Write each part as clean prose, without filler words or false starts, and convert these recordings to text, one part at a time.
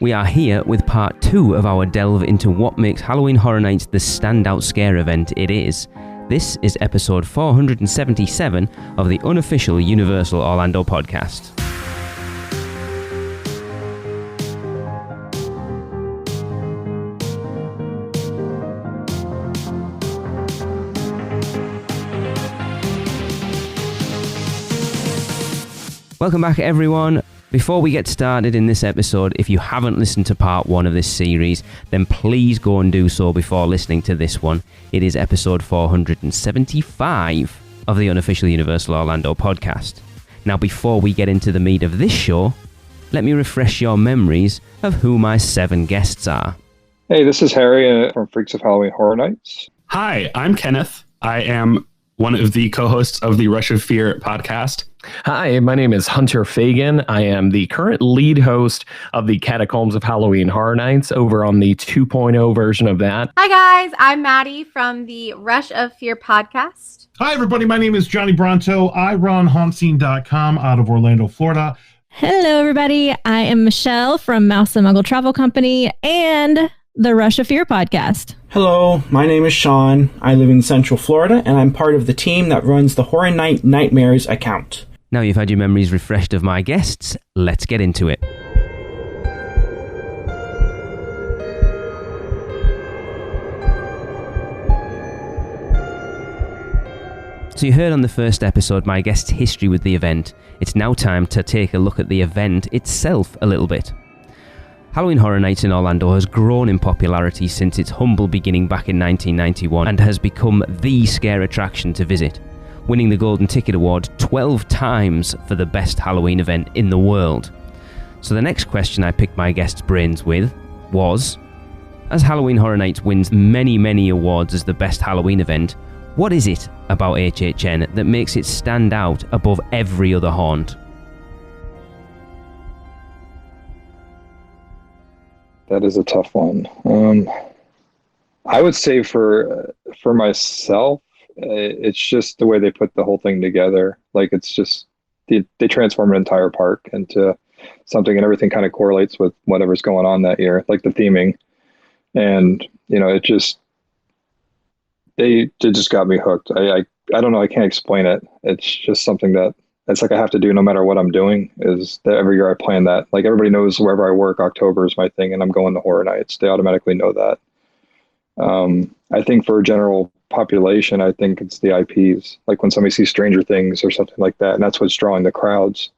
We are here with part 2 of our delve into what makes Halloween Horror Nights the standout scare event it is. This is episode 477 of the unofficial Universal Orlando podcast. Welcome back, everyone. Before we get started in this episode, if you haven't listened to part 1 of this series, then please go and do so before listening to this one. It is episode 475 of the unofficial Universal Orlando podcast. Now, before we get into the meat of this show, let me refresh your memories of who my 7 guests are. Hey, this is Harry from Freaks of Halloween Horror Nights. Hi, I'm Kenneth. I am one of the co-hosts of the Rush of Fear podcast. Hi, my name is Hunter Fagan. I am the current lead host of the Catacombs of Halloween Horror Nights over on the 2.0 version of that. Hi guys, I'm Maddie from the Rush of Fear podcast. Hi everybody, my name is Johnny Bronto. I run hauntScene.com out of Orlando, Florida. Hello everybody, I am Michelle from Mouse Muggle Travel Company and the Rush of Fear podcast. Hello, my name is Sean. I live in Central Florida, and I'm part of the team that runs the Horror Night Nightmares account. Now you've had your memories refreshed of my guests, let's get into it. So you heard on the first episode my guest's history with the event. It's now time to take a look at the event itself a little bit. Halloween Horror Nights in Orlando has grown in popularity since its humble beginning back in 1991 and has become the scare attraction to visit, winning the Golden Ticket Award 12 times for the best Halloween event in the world. So the next question I picked my guests' brains with was, as Halloween Horror Nights wins many awards as the best Halloween event, what is it about HHN that makes it stand out above every other haunt? That is a tough one. I would say for myself, it's just the way they put the whole thing together. Like, it's just they transform an entire park into something, and everything kind of correlates with whatever's going on that year, like the theming. And it just they just got me hooked. I don't know. I can't explain it. It's just something that it's like I have to do no matter what I'm doing. Is that every year I plan that. Like, everybody knows wherever I work, October is my thing, and I'm going to Horror Nights. They automatically know that. I think for a general population, I think it's the IPs. Like when somebody sees Stranger Things or something like that, and that's what's drawing the crowds.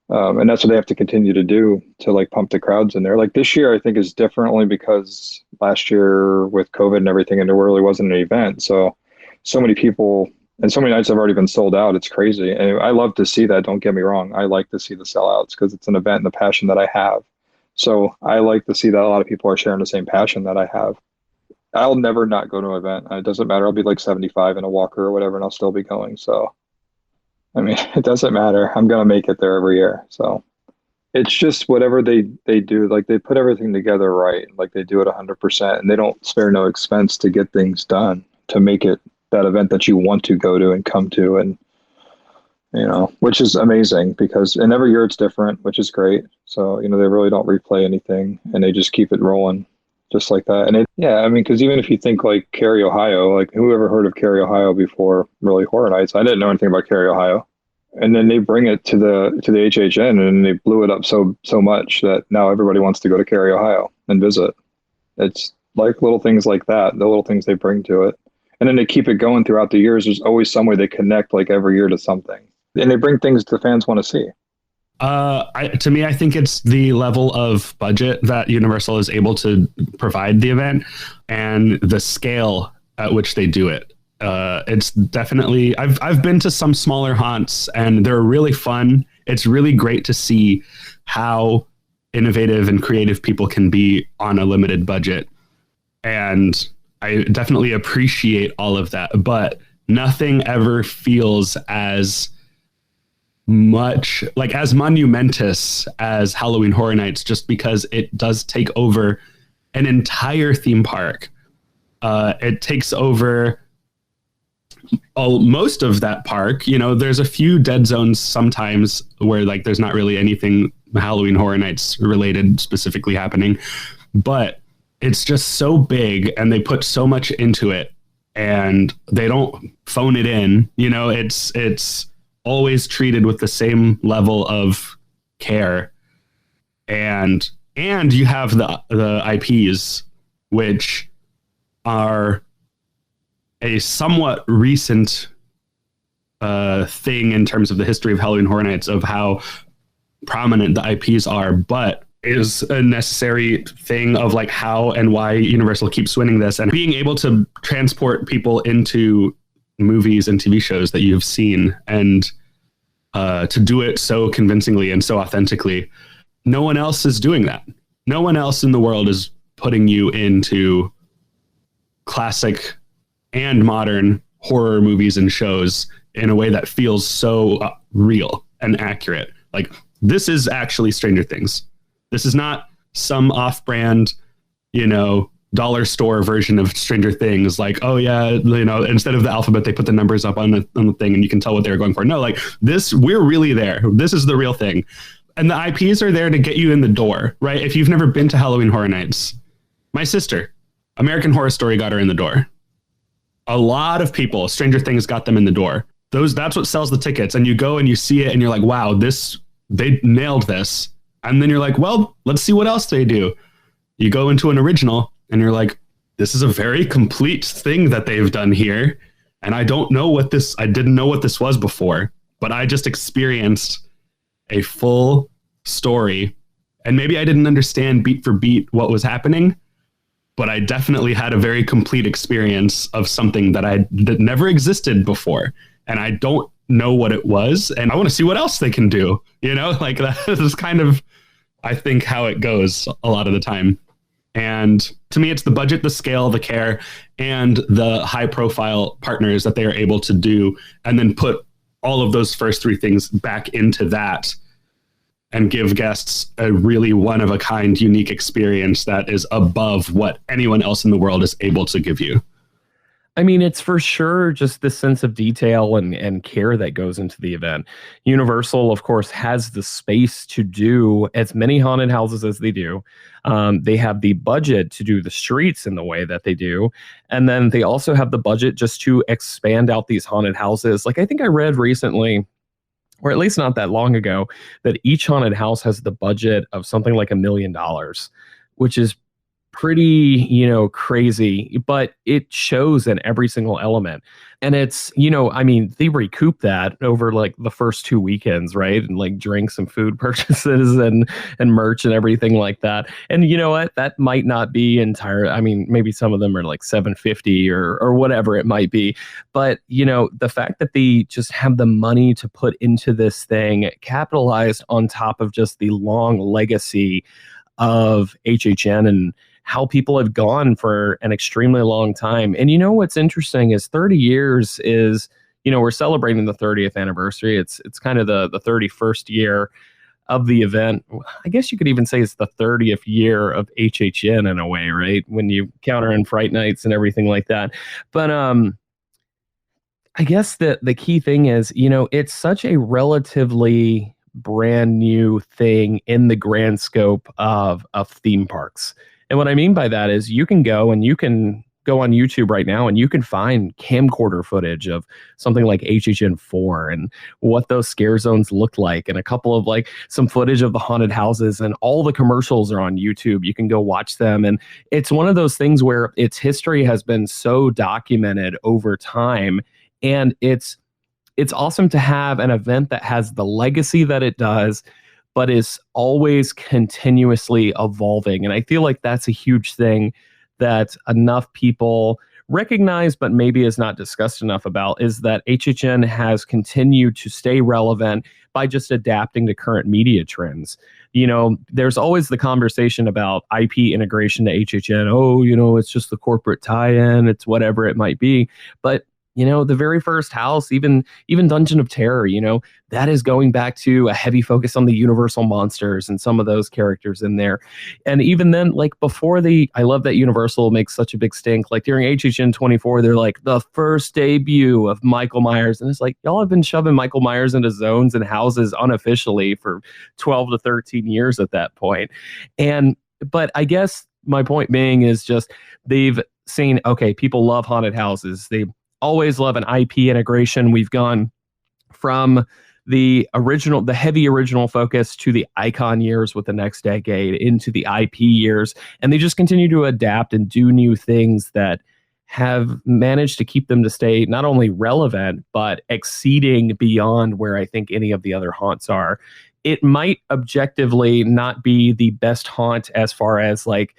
And that's what they have to continue to do to like pump the crowds in there. Like this year, I think is different only because last year with COVID and everything, and there really wasn't an event. So many people and so many nights have already been sold out. It's crazy. And I love to see that. Don't get me wrong. I like to see the sellouts because it's an event and the passion that I have. So I like to see that a lot of people are sharing the same passion that I have. I'll never not go to an event. It doesn't matter. I'll be like 75 in a walker or whatever, and I'll still be going. So, I mean, it doesn't matter. I'm going to make it there every year. So it's just whatever they do, like they put everything together right. Like they do it 100%, and they don't spare no expense to get things done to make it that event that you want to go to and come to. And, which is amazing and every year it's different, which is great. So, they really don't replay anything, and they just keep it rolling just like that. And because even if you think like Cary, Ohio, like who ever heard of Cary, Ohio before really Horror Nights? I didn't know anything about Cary, Ohio. And then they bring it to the HHN, and they blew it up so much that now everybody wants to go to Cary, Ohio and visit. It's like little things like that, the little things they bring to it. And then they keep it going throughout the years. There's always some way they connect like every year to something. And they bring things the fans want to see. To me, I think it's the level of budget that Universal is able to provide the event and the scale at which they do it. It's definitely, I've been to some smaller haunts and they're really fun. It's really great to see how innovative and creative people can be on a limited budget. And I definitely appreciate all of that, but nothing ever feels as much like as monumentous as Halloween Horror Nights, just because it does take over an entire theme park. It takes over most of that park. There's a few dead zones sometimes where like there's not really anything Halloween Horror Nights related specifically happening, but it's just so big and they put so much into it and they don't phone it in. You know, it's always treated with the same level of care. And you have the IPs, which are a somewhat recent thing in terms of the history of Halloween Horror Nights, of how prominent the IPs are, but is a necessary thing of like how and why Universal keeps winning this, and being able to transport people into movies and TV shows that you've seen, and to do it so convincingly and so authentically. No one else is doing that. No one else in the world is putting you into classic and modern horror movies and shows in a way that feels so real and accurate. Like, this is actually Stranger Things. This is not some off-brand, dollar store version of Stranger Things. Like, oh yeah, instead of the alphabet, they put the numbers up on the thing and you can tell what they were going for. No, like this, we're really there. This is the real thing. And the IPs are there to get you in the door, right? If you've never been to Halloween Horror Nights, my sister, American Horror Story, got her in the door. A lot of people, Stranger Things got them in the door. That's what sells the tickets. And you go and you see it and you're like, wow, they nailed this. And then you're like, well, let's see what else they do. You go into an original and you're like, this is a very complete thing that they've done here. And I didn't know what this was before, but I just experienced a full story. And maybe I didn't understand beat for beat what was happening, but I definitely had a very complete experience of something that never existed before. And I don't know what it was. And I want to see what else they can do. Like that is kind of, I think, how it goes a lot of the time. And to me, it's the budget, the scale, the care, and the high profile partners that they are able to do, and then put all of those first three things back into that and give guests a really one of a kind, unique experience that is above what anyone else in the world is able to give you. I mean, it's for sure just the sense of detail and care that goes into the event. Universal, of course, has the space to do as many haunted houses as they do. They have the budget to do the streets in the way that they do. And then they also have the budget just to expand out these haunted houses. Like, I think I read recently, or at least not that long ago, that each haunted house has the budget of something like $1 million, which is pretty, crazy, but it shows in every single element. And it's, they recoup that over like the first 2 weekends, right? And like drinks and food purchases and merch and everything like that. And you know what? That might not be entire. I mean, maybe some of them are like $750 or whatever it might be. But, the fact that they just have the money to put into this thing, capitalized on top of just the long legacy of HHN and how people have gone for an extremely long time. And what's interesting is 30 years is, we're celebrating the 30th anniversary. It's kind of the 31st year of the event. I guess you could even say it's the 30th year of HHN in a way, right? When you counter in Fright Nights and everything like that. But I guess the key thing is, it's such a relatively brand new thing in the grand scope of theme parks. And what I mean by that is you can go on YouTube right now and you can find camcorder footage of something like HHN 4 and what those scare zones looked like, and a couple of like some footage of the haunted houses, and all the commercials are on YouTube. You can go watch them. And it's one of those things where its history has been so documented over time. And it's awesome to have an event that has the legacy that it does, but is always continuously evolving. And I feel like that's a huge thing that enough people recognize, but maybe is not discussed enough about, is that HHN has continued to stay relevant by just adapting to current media trends. There's always the conversation about IP integration to HHN. Oh, it's just the corporate tie-in, it's whatever it might be. But the very first house, even Dungeon of Terror, that is going back to a heavy focus on the Universal monsters and some of those characters in there. And even then, like before I love that Universal makes such a big stink. Like during HHN 24, they're like the first debut of Michael Myers. And it's like, y'all have been shoving Michael Myers into zones and houses unofficially for 12 to 13 years at that point. But I guess my point being is just they've seen, okay, people love haunted houses. They always love an IP integration. We've gone from the heavy original focus to the icon years with the next decade into the IP years. And they just continue to adapt and do new things that have managed to keep them to stay not only relevant, but exceeding beyond where I think any of the other haunts are. It might objectively not be the best haunt as far as like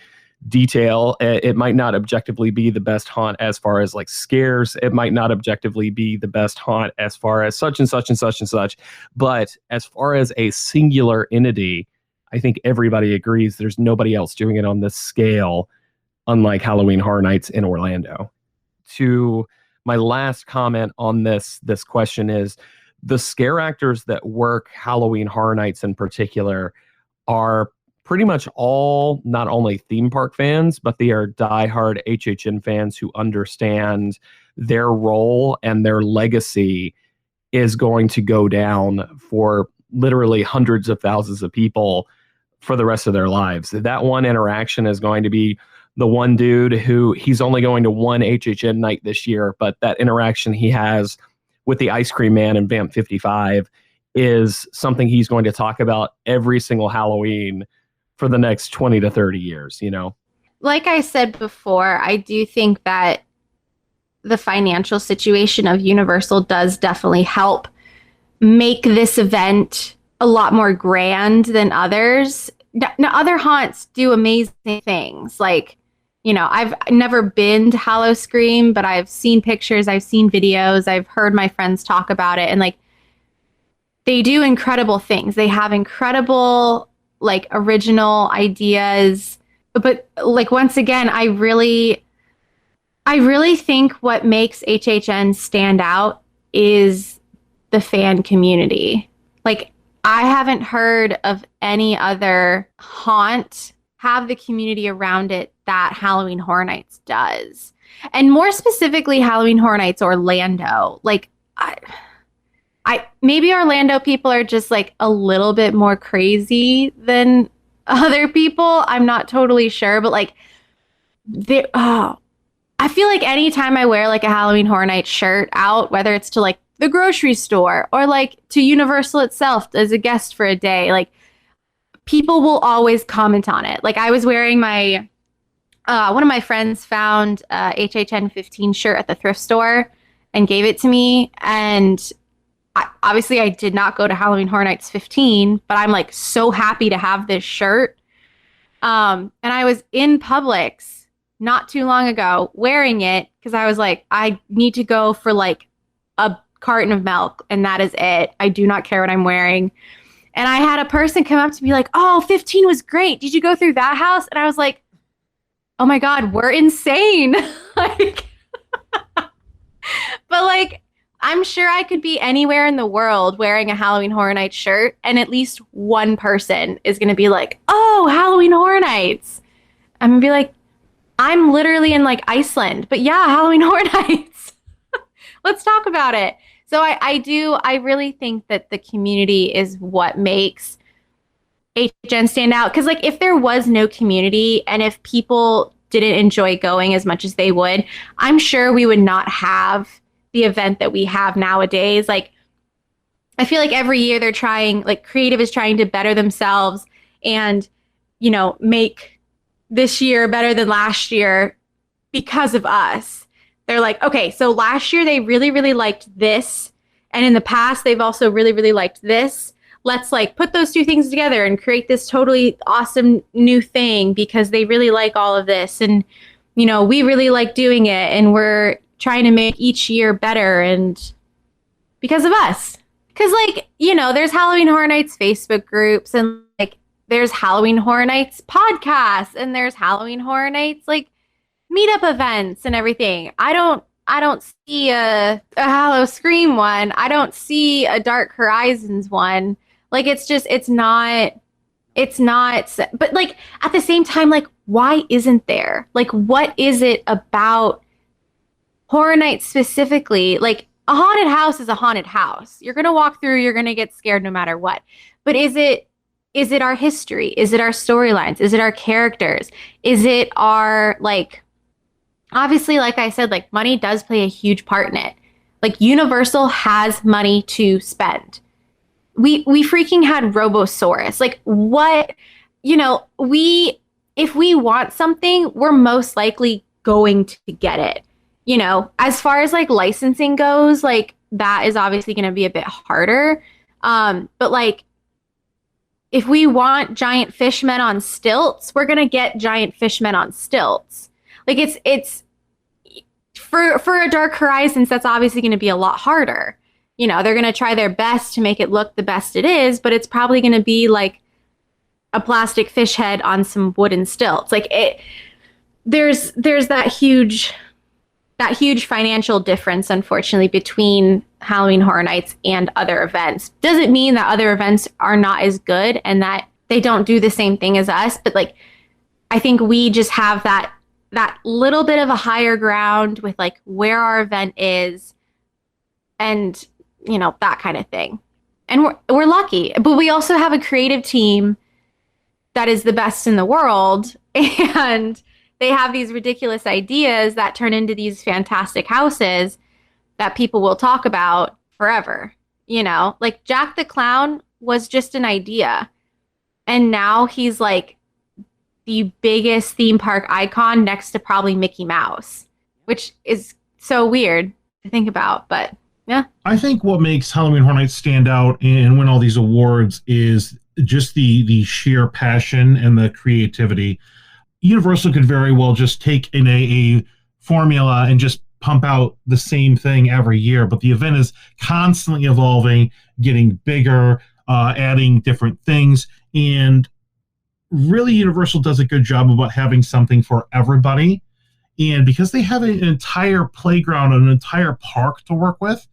detail. It might not objectively be the best haunt as far as like scares. It might not objectively be the best haunt as far as such and such and such and such. But as far as a singular entity, I think everybody agrees there's nobody else doing it on this scale, unlike Halloween Horror Nights in Orlando. To my last comment on this question is the scare actors that work Halloween Horror Nights in particular are pretty much all not only theme park fans, but they are diehard HHN fans who understand their role and their legacy is going to go down for literally hundreds of thousands of people for the rest of their lives. That one interaction is going to be the one dude who he's only going to one HHN night this year, but that interaction he has with the Ice Cream Man and Vamp 55 is something he's going to talk about every single Halloween for the next 20 to 30 years, Like I said before, I do think that the financial situation of Universal does definitely help make this event a lot more grand than others. Now, other haunts do amazing things. Like, I've never been to Hallowscream, but I've seen pictures, I've seen videos, I've heard my friends talk about it. And like, they do incredible things. They have incredible like original ideas, but like once again, I really think what makes HHN stand out is the fan community. Like I haven't heard of any other haunt have the community around it that Halloween Horror Nights does, and more specifically Halloween Horror Nights Orlando. Like I maybe Orlando people are just like a little bit more crazy than other people. I'm not totally sure, but like I feel like anytime I wear like a Halloween Horror Nights shirt out, whether it's to like the grocery store or like to Universal itself as a guest for a day, like people will always comment on it. Like I was wearing my one of my friends found a HHN 15 shirt at the thrift store and gave it to me, and obviously I did not go to Halloween Horror Nights 15, but I'm like so happy to have this shirt. And I was in Publix not too long ago wearing it because I was like, I need to go for like a carton of milk and that is it. I do not care what I'm wearing. And I had a person come up to me like, oh, 15 was great. Did you go through that house? And I was like, oh my God, we're insane. Like, but like, I'm sure I could be anywhere in the world wearing a Halloween Horror Nights shirt, and at least one person is going to be like, oh, Halloween Horror Nights. I'm going to be like, I'm literally in like Iceland, but yeah, Halloween Horror Nights. Let's talk about it. So I really think that the community is what makes HHN stand out. Because like if there was no community and if people didn't enjoy going as much as they would, I'm sure we would not have the event that we have nowadays. Like I feel like every year they're trying, like creative is trying to better themselves and, make this year better than last year because of us. They're like, okay, so last year they really, really liked this. And in the past, they've also really, really liked this. Let's like put those two things together and create this totally awesome new thing because they really like all of this. And, we really like doing it. And we're trying to make each year better. And because of us, because like, there's Halloween Horror Nights Facebook groups and like there's Halloween Horror Nights podcasts and there's Halloween Horror Nights like meetup events and everything. I don't I don't see a Hallow Scream one. I don't see a Dark Horizons one. Like, it's not, but like at the same time, like, why isn't there? Like, what is it about Horror Nights specifically? Like, a haunted house is a haunted house. You're going to walk through, you're going to get scared no matter what. But is it our history? Is it our storylines? Is it our characters? Is it our, like, obviously, like I said, like, money does play a huge part in it. Like, Universal has money to spend. We freaking had Robosaurus. Like, what, if we want something, we're most likely going to get it. As far as like licensing goes, like, that is obviously going to be a bit harder. But like, if we want giant fishmen on stilts, we're going to get giant fishmen on stilts. Like, it's for a Dark Horizons, that's obviously going to be a lot harder. They're going to try their best to make it look the best it is, but it's probably going to be like a plastic fish head on some wooden stilts. Like, there's that huge financial difference, unfortunately, between Halloween Horror Nights and other events. Doesn't mean that other events are not as good and that they don't do the same thing as us, but like, I think we just have that little bit of a higher ground with like where our event is and, that kind of thing. And we're lucky, but we also have a creative team that is the best in the world, and they have these ridiculous ideas that turn into these fantastic houses that people will talk about forever. Like, Jack the Clown was just an idea, and now he's like the biggest theme park icon next to probably Mickey Mouse, which is so weird to think about, but yeah. I think what makes Halloween Horror Nights stand out and win all these awards is just the sheer passion and the creativity. Universal could very well just take in a formula and just pump out the same thing every year, but the event is constantly evolving, getting bigger, adding different things, and really Universal does a good job about having something for everybody. And because they have an entire playground, an entire park to work with,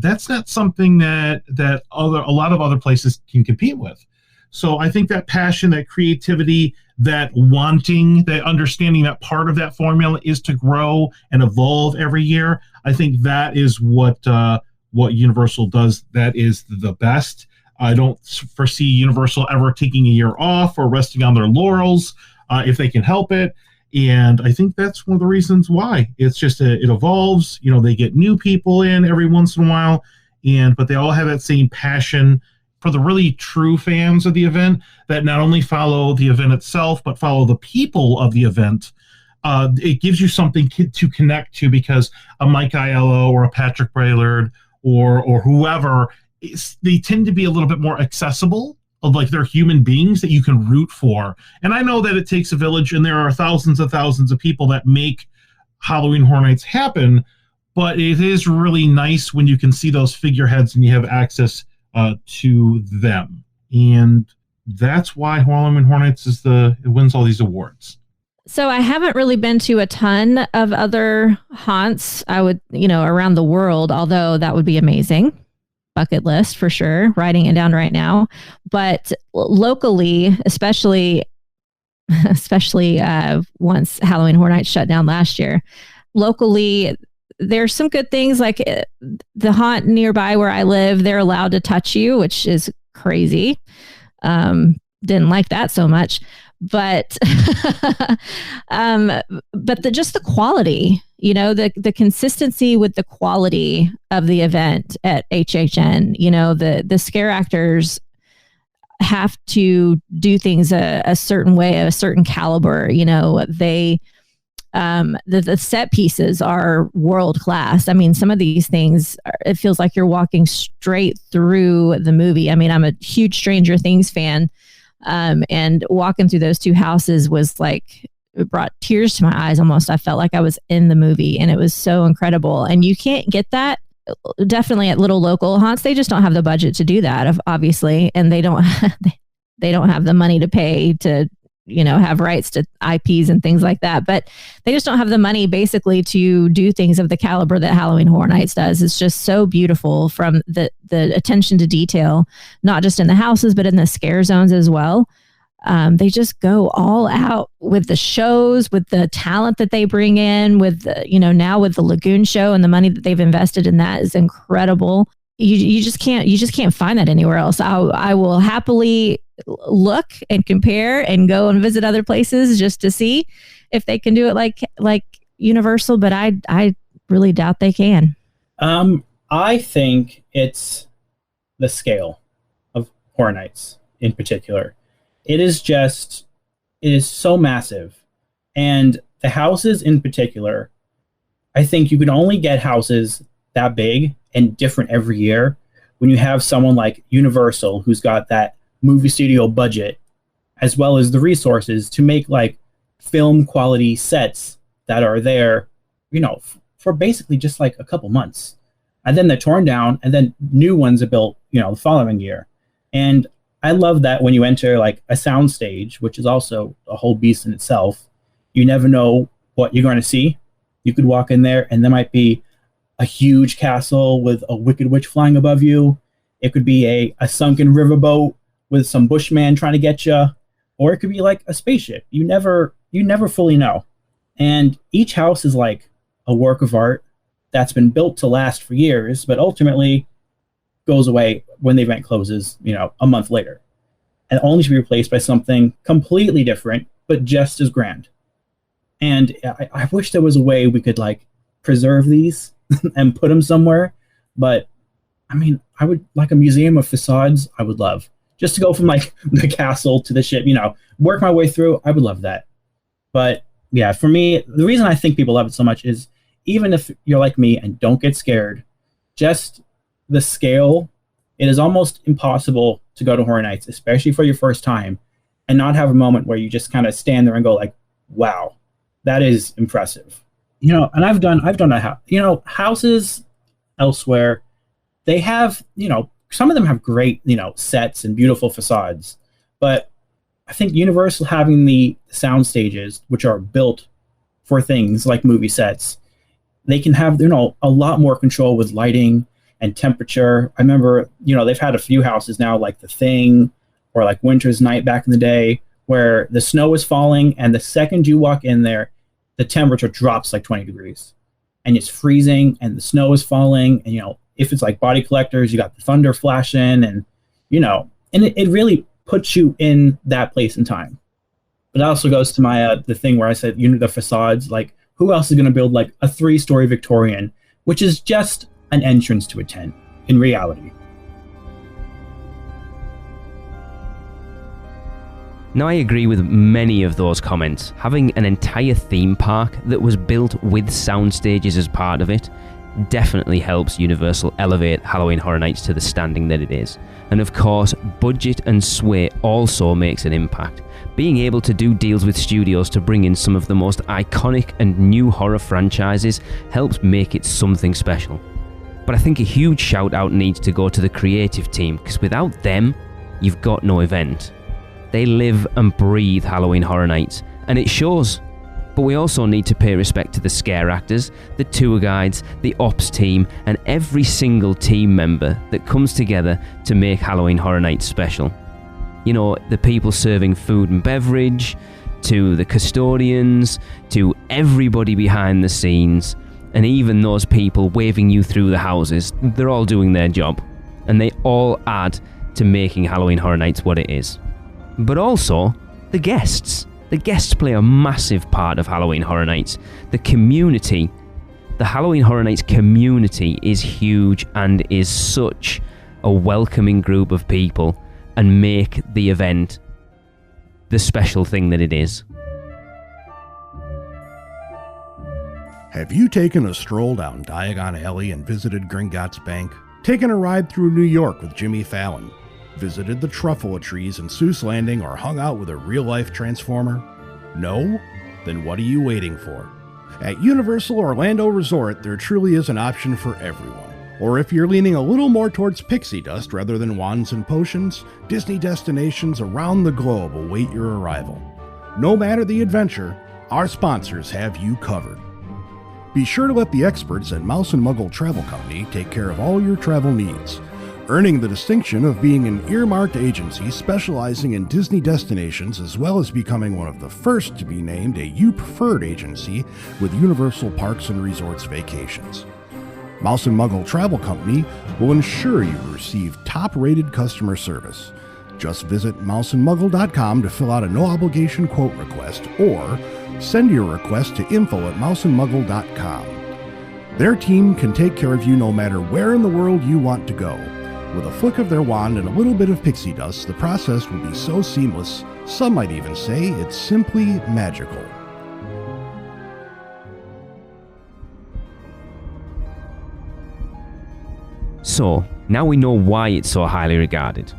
that's not something that a lot of other places can compete with. So I think that passion, that creativity, that wanting, that understanding that part of that formula is to grow and evolve every year, I think that is what Universal does. That is the best. I don't foresee Universal ever taking a year off or resting on their laurels if they can help it. And I think that's one of the reasons why. It's just it evolves. They get new people in every once in a while, but they all have that same passion for the really true fans of the event that not only follow the event itself, but follow the people of the event. It gives you something to connect to, because a Mike Aiello or a Patrick Braillard or whoever, they tend to be a little bit more accessible. Like, they're human beings that you can root for. And I know that it takes a village, and there are thousands and thousands of people that make Halloween Horror Nights happen, but it is really nice when you can see those figureheads and you have access to them. And that's why Halloween Horror Nights it wins all these awards. So I haven't really been to a ton of other haunts, I would, around the world, although that would be amazing. Bucket list for sure, writing it down right now. But locally, especially once Halloween Horror Nights shut down last year, locally, there's some good things, like the haunt nearby where I live, they're allowed to touch you, which is crazy. Didn't like that so much, but just the quality, the consistency with the quality of the event at HHN, the scare actors have to do things a certain way, a certain caliber, they, the set pieces are world class. I mean, some of these things, it feels like you're walking straight through the movie. I mean, I'm a huge Stranger Things fan. And walking through those two houses was like, it brought tears to my eyes almost. I felt like I was in the movie, and it was so incredible. And you can't get that definitely at little local haunts. They just don't have the budget to do that, obviously. And they don't have the money to pay to have rights to IPs and things like that. But they just don't have the money basically to do things of the caliber that Halloween Horror Nights does. It's just so beautiful, from the attention to detail, not just in the houses, but in the scare zones as well. They just go all out with the shows, with the talent that they bring in, with now with the Lagoon show, and the money that they've invested in that is incredible. You just can't find that anywhere else. I will happily look and compare and go and visit other places just to see if they can do it like Universal, but I really doubt they can. I think it's the scale of Horror Nights in particular. It is so massive. And the houses in particular, I think you can only get houses that big and different every year when you have someone like Universal, who's got that movie studio budget, as well as the resources to make like film quality sets that are there, for basically just like a couple months. And then they're torn down, and then new ones are built, the following year. And I love that when you enter like a sound stage, which is also a whole beast in itself, you never know what you're going to see. You could walk in there and there might be a huge castle with a wicked witch flying above you. It could be a sunken riverboat with some bushman trying to get you, or it could be like a spaceship. You never fully know. And each house is like a work of art that's been built to last for years, but ultimately goes away when the event closes, a month later, and only to be replaced by something completely different, but just as grand. And I wish there was a way we could like preserve these and put them somewhere. But I mean, I would like a museum of facades. I would love just to go from like the castle to the ship, work my way through. I would love that. But yeah, for me, the reason I think people love it so much is, even if you're like me and don't get scared, just the scale, it is almost impossible to go to Horror Nights, especially for your first time, and not have a moment where you just kind of stand there and go like, wow, that is impressive. And I've done houses elsewhere. They have, some of them have great, sets and beautiful facades, but I think Universal having the sound stages, which are built for things like movie sets, they can have, a lot more control with lighting and temperature. I remember, they've had a few houses now, like The Thing or like Winter's Night back in the day, where the snow is falling, and the second you walk in there, the temperature drops like 20 degrees and it's freezing and the snow is falling. And, if it's like Body Collectors, you got the thunder flashing, and, and it really puts you in that place and time. But it also goes to my, the thing where I said, the facades, like, who else is going to build like a 3-story Victorian, which is just an entrance to a tent in reality? Now, I agree with many of those comments. Having an entire theme park that was built with sound stages as part of it definitely helps Universal elevate Halloween Horror Nights to the standing that it is. And of course, budget and sway also makes an impact. Being able to do deals with studios to bring in some of the most iconic and new horror franchises helps make it something special. But I think a huge shout out needs to go to the creative team, because without them, you've got no event. They live and breathe Halloween Horror Nights, and it shows. But we also need to pay respect to the scare actors, the tour guides, the ops team, and every single team member that comes together to make Halloween Horror Nights special. The people serving food and beverage, to the custodians, to everybody behind the scenes, and even those people waving you through the houses. They're all doing their job, and they all add to making Halloween Horror Nights what it is. But also, the guests. The guests play a massive part of Halloween Horror Nights. The community, the Halloween Horror Nights community is huge and is such a welcoming group of people, and make the event the special thing that it is. Have you taken a stroll down Diagon Alley and visited Gringotts Bank? Taken a ride through New York with Jimmy Fallon? Visited the Truffalo Trees in Seuss Landing, or hung out with a real-life Transformer? No? Then what are you waiting for? At Universal Orlando Resort, there truly is an option for everyone. Or if you're leaning a little more towards pixie dust rather than wands and potions, Disney destinations around the globe await your arrival. No matter the adventure, our sponsors have you covered. Be sure to let the experts at Mouse Muggle Travel Company take care of all your travel needs, earning the distinction of being an earmarked agency specializing in Disney destinations, as well as becoming one of the first to be named a You Preferred agency with Universal Parks and Resorts Vacations. Mouse Muggle Travel Company will ensure you receive top-rated customer service. Just visit mouseandmuggle.com to fill out a no-obligation quote request, or send your request to info@mouseandmuggle.com. Their team can take care of you no matter where in the world you want to go. With a flick of their wand and a little bit of pixie dust, the process will be so seamless, some might even say it's simply magical. So, now we know why it's so highly regarded.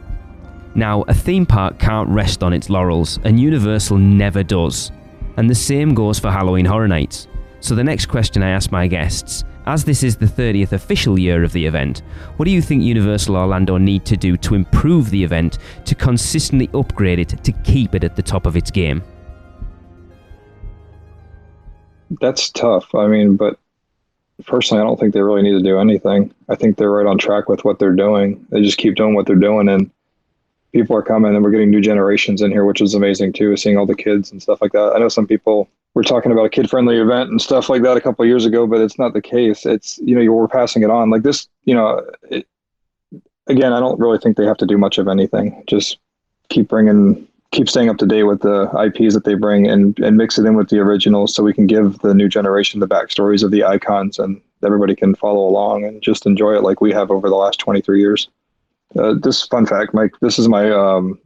Now, a theme park can't rest on its laurels, and Universal never does. And the same goes for Halloween Horror Nights. So the next question I ask my guests, as this is the 30th official year of the event, what do you think Universal Orlando need to do to improve the event, to consistently upgrade it, to keep it at the top of its game? That's tough. I mean, but personally, I don't think they really need to do anything. I think they're right on track with what they're doing. They just keep doing what they're doing, and people are coming, and we're getting new generations in here, which is amazing too, seeing all the kids and stuff like that. I know some people were talking about a kid-friendly event and stuff like that a couple of years ago, but it's not the case. It's, we're passing it on like this, again, I don't really think they have to do much of anything. Just keep staying up to date with the IPs that they bring and mix it in with the originals, so we can give the new generation the backstories of the icons, and everybody can follow along and just enjoy it like we have over the last 23 years. This fun fact, Mike, this is my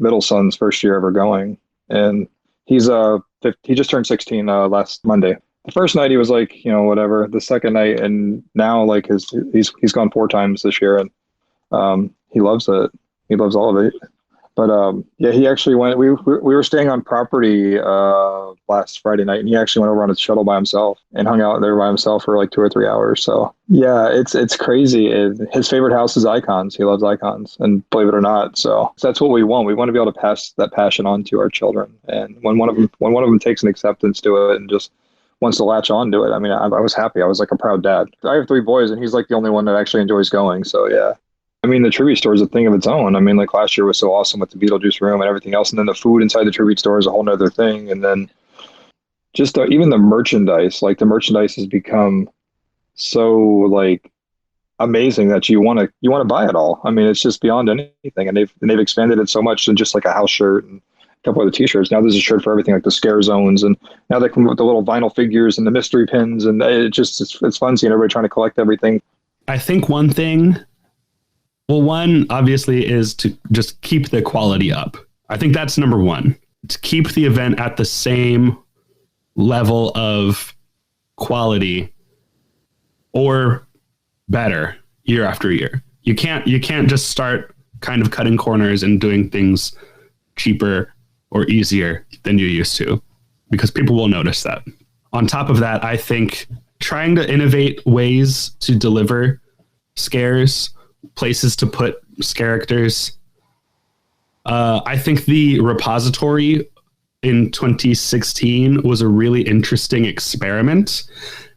middle son's first year ever going, and he just turned 16 last Monday. The first night he was like, whatever. The second night, and now like he's gone 4 times this year, and he loves it. He loves all of it. But he actually went. We were staying on property last Friday night, and he actually went over on his shuttle by himself and hung out there by himself for like 2 or 3 hours. So yeah, it's crazy. His favorite house is icons. He loves icons, and believe it or not, so that's what we want. We want to be able to pass that passion on to our children. And when one of them takes an acceptance to it and just wants to latch on to it, I mean, I was happy. I was like a proud dad. I have 3 boys, and he's like the only one that actually enjoys going. So yeah. I mean, the tribute store is a thing of its own. I mean, like last year was so awesome with the Beetlejuice room and everything else. And then the food inside the tribute store is a whole nother thing. And then just even the merchandise, like the merchandise has become so like amazing that you want to buy it all. I mean, it's just beyond anything. And they've expanded it so much than just like a house shirt and a couple of the t-shirts. Now there's a shirt for everything, like the scare zones. And now they come with the little vinyl figures and the mystery pins. And it's fun seeing everybody trying to collect everything. I think one obviously is to just keep the quality up. I think that's number one. To keep the event at the same level of quality or better year after year. You can't just start kind of cutting corners and doing things cheaper or easier than you used to, because people will notice that. On top of that, I think trying to innovate ways to deliver scares, places to put characters. I think the repository in 2016 was a really interesting experiment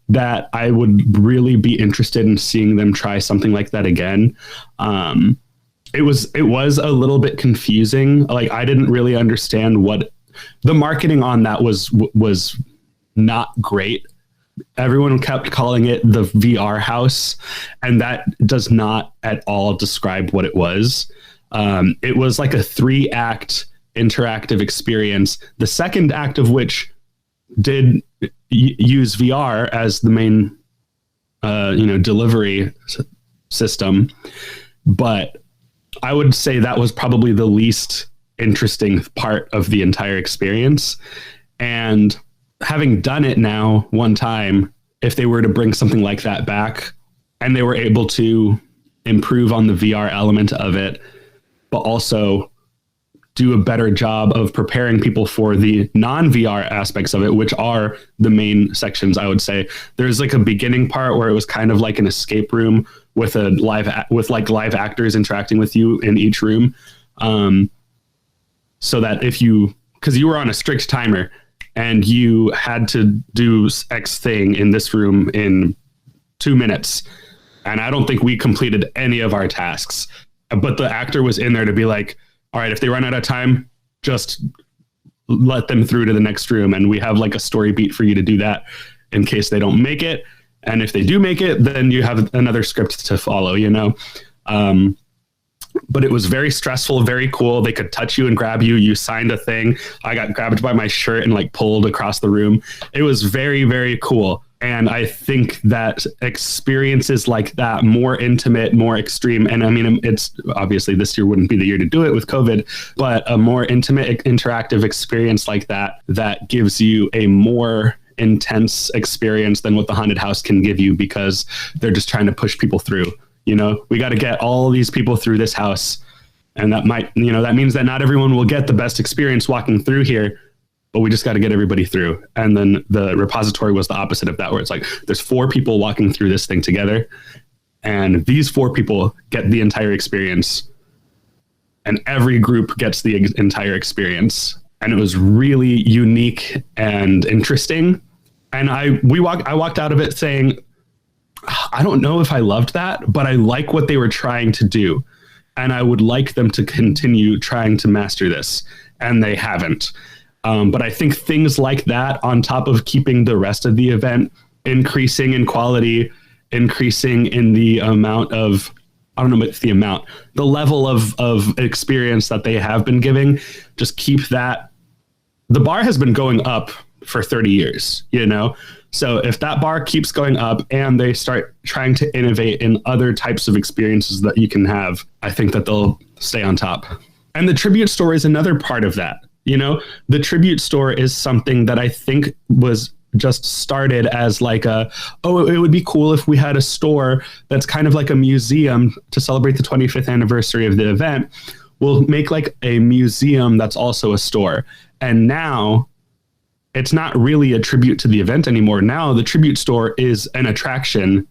that I would really be interested in seeing them try something like that again. It was a little bit confusing. Like, I didn't really understand what the marketing on that was not great. Everyone kept calling it the VR house, and that does not at all describe what it was. It was like a 3-act interactive experience, the second act of which did use VR as the main delivery system. But I would say that was probably the least interesting part of the entire experience. And having done it now one time, if they were to bring something like that back and they were able to improve on the VR element of it, but also do a better job of preparing people for the non-VR aspects of it, which are the main sections, I would say. There's like a beginning part where it was kind of like an escape room with live actors interacting with you in each room. So that because you were on a strict timer, and you had to do X thing in this room in 2 minutes. And I don't think we completed any of our tasks, but the actor was in there to be like, all right, if they run out of time, just let them through to the next room. And we have like a story beat for you to do that in case they don't make it. And if they do make it, then you have another script to follow, you know? But it was very stressful, very cool. They could touch you and grab you. You signed a thing. I got grabbed by my shirt and like pulled across the room. It was very, very cool. And I think that experiences like that, more intimate, more extreme, and I mean, it's obviously this year wouldn't be the year to do it with COVID, but a more intimate, interactive experience like that, that gives you a more intense experience than what the haunted house can give you, because they're just trying to push people through. You know, we got to get all these people through this house. And that might, you know, that means that not everyone will get the best experience walking through here, but we just got to get everybody through. And then the repository was the opposite of that, where it's like, there's 4 people walking through this thing together, and these 4 people get the entire experience, and every group gets the entire experience. And it was really unique and interesting. And I walked out of it saying, I don't know if I loved that, but I like what they were trying to do. And I would like them to continue trying to master this. And they haven't. But I think things like that, on top of keeping the rest of the event increasing in quality, increasing in the amount of, I don't know, but the amount, the level of experience that they have been giving, just keep that. The bar has been going up for 30 years, you know? So if that bar keeps going up and they start trying to innovate in other types of experiences that you can have, I think that they'll stay on top. And the tribute store is another part of that. You know, the tribute store is something that I think was just started as like it would be cool if we had a store that's kind of like a museum to celebrate the 25th anniversary of the event. We'll make like a museum that's also a store. And now it's not really a tribute to the event anymore. Now the tribute store is an attraction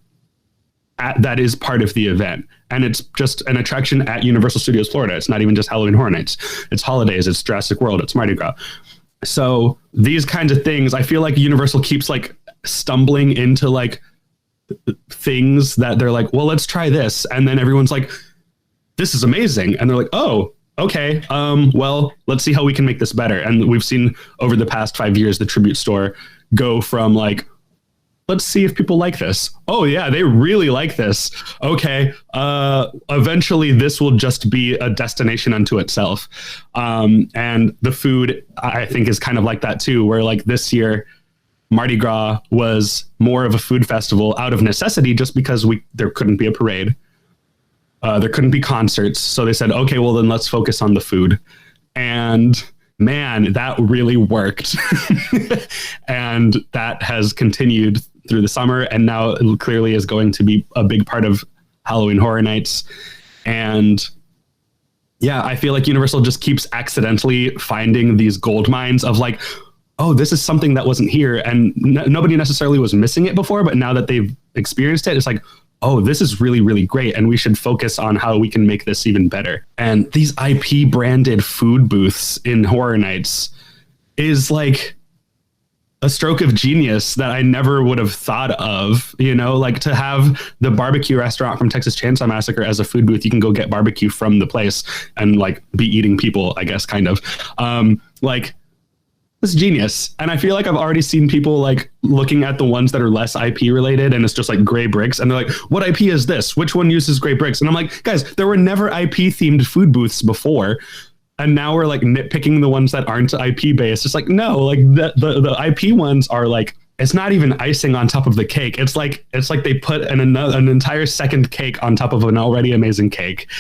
that is part of the event. And it's just an attraction at Universal Studios Florida. It's not even just Halloween Horror Nights. It's holidays, it's Jurassic World, it's Mardi Gras. So these kinds of things, I feel like Universal keeps like stumbling into like things that they're like, well, let's try this. And then everyone's like, this is amazing. And they're like, oh, okay, well, let's see how we can make this better. And we've seen over the past 5 years, the tribute store go from like, let's see if people like this. Oh yeah, they really like this. Okay, eventually this will just be a destination unto itself. And the food, I think, is kind of like that too, where like this year, Mardi Gras was more of a food festival out of necessity, just because there couldn't be a parade. There couldn't be concerts. So they said, okay, well then let's focus on the food. And man, that really worked. And that has continued through the summer, and now it clearly is going to be a big part of Halloween Horror Nights. And yeah, I feel like Universal just keeps accidentally finding these gold mines of like, oh, this is something that wasn't here. And nobody necessarily was missing it before, but now that they've experienced it, it's like, oh, this is really, really great. And we should focus on how we can make this even better. And these IP branded food booths in Horror Nights is like a stroke of genius that I never would have thought of, you know, like to have the barbecue restaurant from Texas Chainsaw Massacre as a food booth. You can go get barbecue from the place and like be eating people, I guess, kind of. Like, it's genius. And I feel like I've already seen people like looking at the ones that are less IP related, and it's just like gray bricks, and they're like, what IP is this? Which one uses gray bricks? And I'm like, guys, there were never IP themed food booths before. And now we're like nitpicking the ones that aren't IP based. It's like, no, like the IP ones are like, it's not even icing on top of the cake. It's like they put an entire second cake on top of an already amazing cake.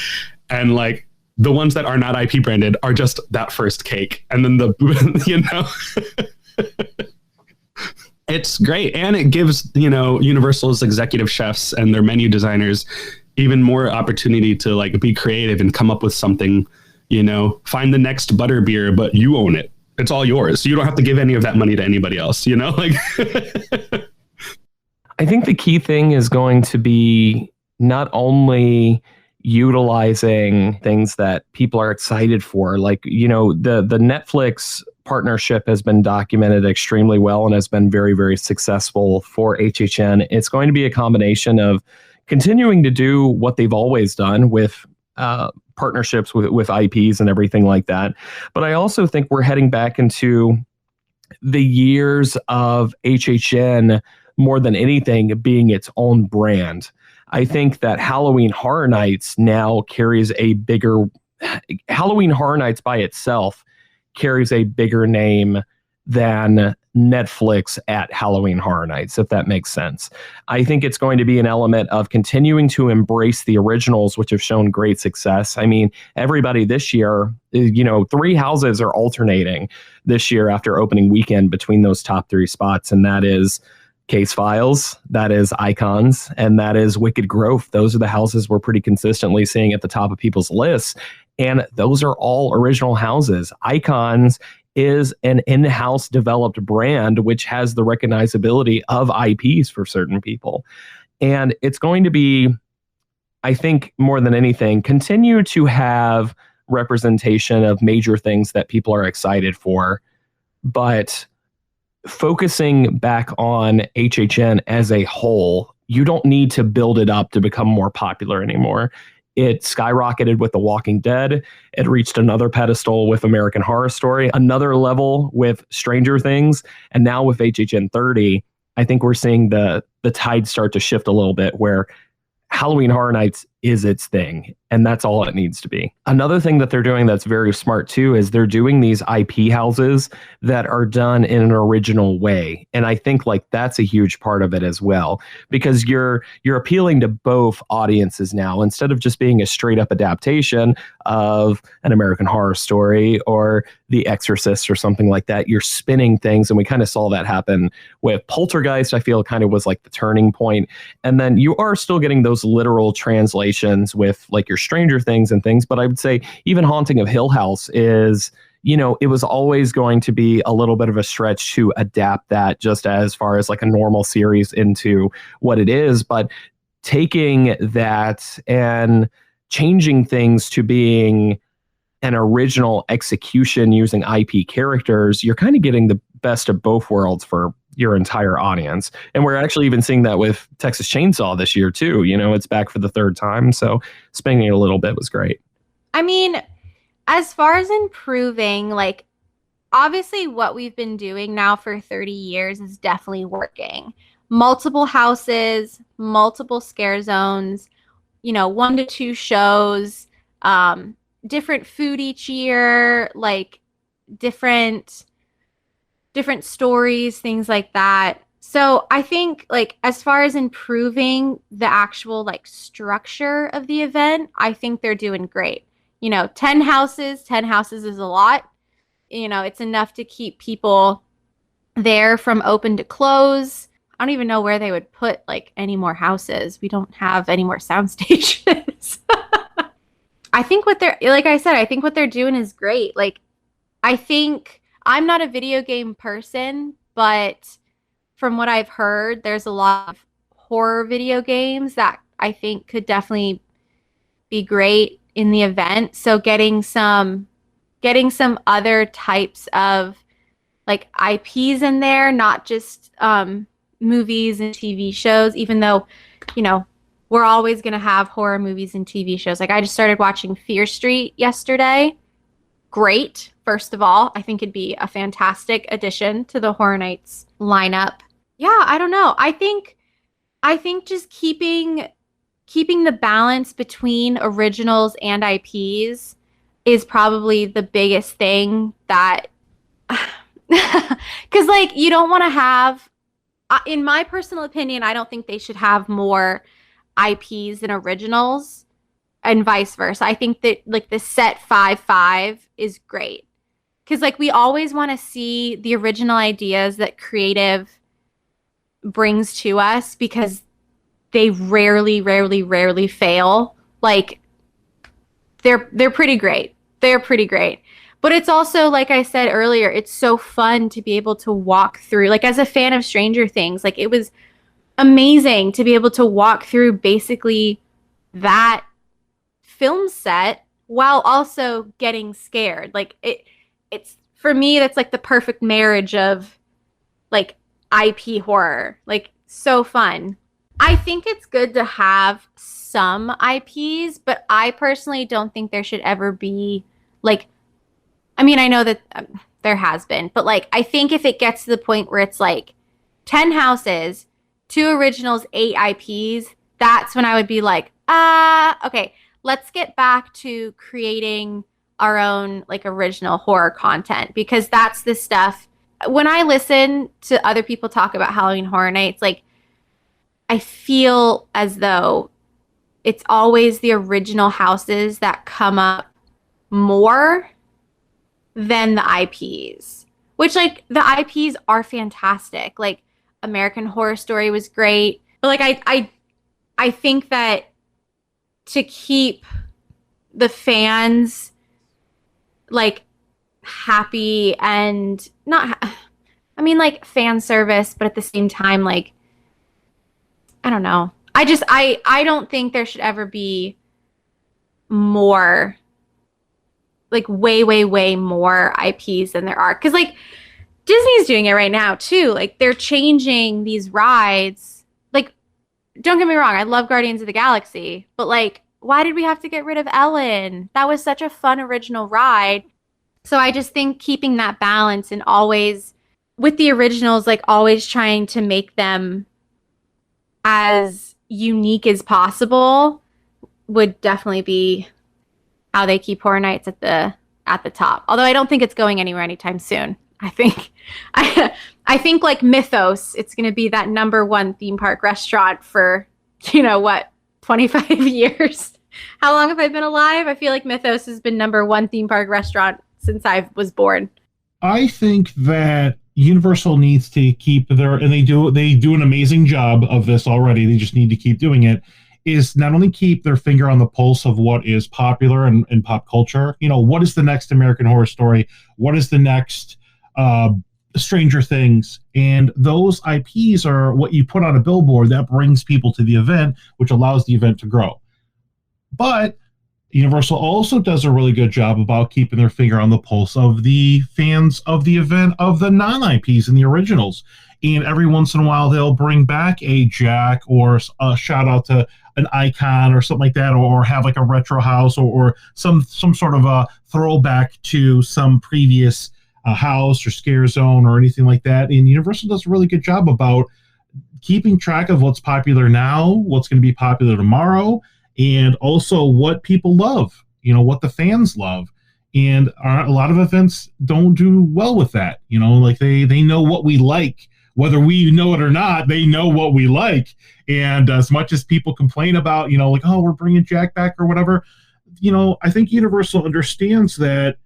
And like the ones that are not IP branded are just that first cake. And then you know, it's great. And it gives, you know, Universal's executive chefs and their menu designers even more opportunity to like be creative and come up with something. You know, find the next butterbeer, but you own it. It's all yours. So you don't have to give any of that money to anybody else, you know? Like I think the key thing is going to be not only utilizing things that people are excited for, like, you know, the Netflix partnership has been documented extremely well and has been very, very successful for HHN. It's going to be a combination of continuing to do what they've always done with partnerships with IPs and everything like that. But I also think we're heading back into the years of HHN more than anything being its own brand. I think that Halloween Horror Nights now carries a bigger... Halloween Horror Nights by itself carries a bigger name than Netflix at Halloween Horror Nights, if that makes sense. I think it's going to be an element of continuing to embrace the originals, which have shown great success. I mean, everybody this year, 3 houses are alternating this year after opening weekend between those top 3 spots, and that is Case Files, that is Icons, and that is Wicked Growth. Those are the houses we're pretty consistently seeing at the top of people's lists, and those are all original houses. Icons is an in-house developed brand which has the recognizability of IPs for certain people. And it's going to be, I think, more than anything, continue to have representation of major things that people are excited for, but focusing back on HHN as a whole, you don't need to build it up to become more popular anymore. It skyrocketed with The Walking Dead. It reached another pedestal with American Horror Story, another level with Stranger Things, and now with HHN 30, I think we're seeing the tide start to shift a little bit where Halloween Horror Nights is its thing, and that's all it needs to be. Another thing that they're doing that's very smart too is they're doing these IP houses that are done in an original way, and I think like that's a huge part of it as well, because you're appealing to both audiences now instead of just being a straight up adaptation of an American Horror Story or The Exorcist or something like that. You're spinning things, and we kind of saw that happen with Poltergeist. I feel kind of was like the turning point, and then you are still getting those literal translations with like your Stranger Things and things, but I would say even Haunting of Hill House is, it was always going to be a little bit of a stretch to adapt that just as far as like a normal series into what it is, but taking that and changing things to being an original execution using IP characters, you're kind of getting the best of both worlds for your entire audience. And we're actually even seeing that with Texas Chainsaw this year too. It's back for the 3rd time, so spinning it a little bit was great. I mean, as far as improving, like, obviously what we've been doing now for 30 years is definitely working. Multiple houses, multiple scare zones, 1 to 2 shows, different food each year, like different stories, things like that. So I think like as far as improving the actual like structure of the event, I think they're doing great. 10 houses is a lot. It's enough to keep people there from open to close. I don't even know where they would put like any more houses. We don't have any more sound stations. I think what they're doing is great. Like, I think I'm not a video game person, but from what I've heard, there's a lot of horror video games that I think could definitely be great in the event. So getting some other types of like IPs in there, not just movies and TV shows, even though, we're always going to have horror movies and TV shows. Like I just started watching Fear Street yesterday. Great. First of all, I think it'd be a fantastic addition to the Horror Nights lineup. Yeah, I don't know. I think just keeping the balance between originals and IPs is probably the biggest thing that, because like you don't want to have, in my personal opinion, I don't think they should have more IPs than originals and vice versa. I think that like the set 5-5 is great. Because like we always want to see the original ideas that creative brings to us because they rarely fail. Like they're pretty great. They're pretty great. But it's also, like I said earlier, it's so fun to be able to walk through, like as a fan of Stranger Things, like it was amazing to be able to walk through basically that film set while also getting scared. Like it's for me, that's like the perfect marriage of like IP horror. Like, so fun. I think it's good to have some IPs, but I personally don't think there should ever be like, I mean, I know that there has been, but like, I think if it gets to the point where it's like 10 houses, 2 originals, 8 IPs, that's when I would be like, okay, let's get back to creating our own like original horror content, because that's the stuff. When I listen to other people talk about Halloween Horror Nights, like, I feel as though it's always the original houses that come up more than the IPs, which like the IPs are fantastic. Like American Horror Story was great, but like I think that to keep the fans like happy and not, I mean like fan service, but at the same time, like, I don't know. I don't think there should ever be more, like way more IPs than there are. Because like Disney's doing it right now too. Like they're changing these rides. Like, don't get me wrong, I love Guardians of the Galaxy, but like, why did we have to get rid of Ellen? That was such a fun original ride. So I just think keeping that balance and always with the originals, like always trying to make them as unique as possible would definitely be how they keep Horror Nights at the top. Although I don't think it's going anywhere anytime soon. I think like Mythos, it's going to be that #1 theme park restaurant for, 25 years. How long have I been alive? I feel like Mythos has been #1 theme park restaurant since I was born. I think that Universal needs to keep and they do an amazing job of this already. They just need to keep doing it. Is not only keep their finger on the pulse of what is popular in pop culture. What is the next American Horror Story? What is the next Stranger Things? And those IPs are what you put on a billboard that brings people to the event, which allows the event to grow. But Universal also does a really good job about keeping their finger on the pulse of the fans of the event, of the non-IPs and the originals. And every once in a while, they'll bring back a Jack or a shout out to an icon or something like that, or have like a retro house or some sort of a throwback to some previous house or scare zone or anything like that. And Universal does a really good job about keeping track of what's popular now, what's going to be popular tomorrow, and also what people love, what the fans love. And a lot of events don't do well with that. Like they know what we like, whether we know it or not, they know what we like. And as much as people complain about, like, oh, we're bringing Jack back or whatever, I think Universal understands that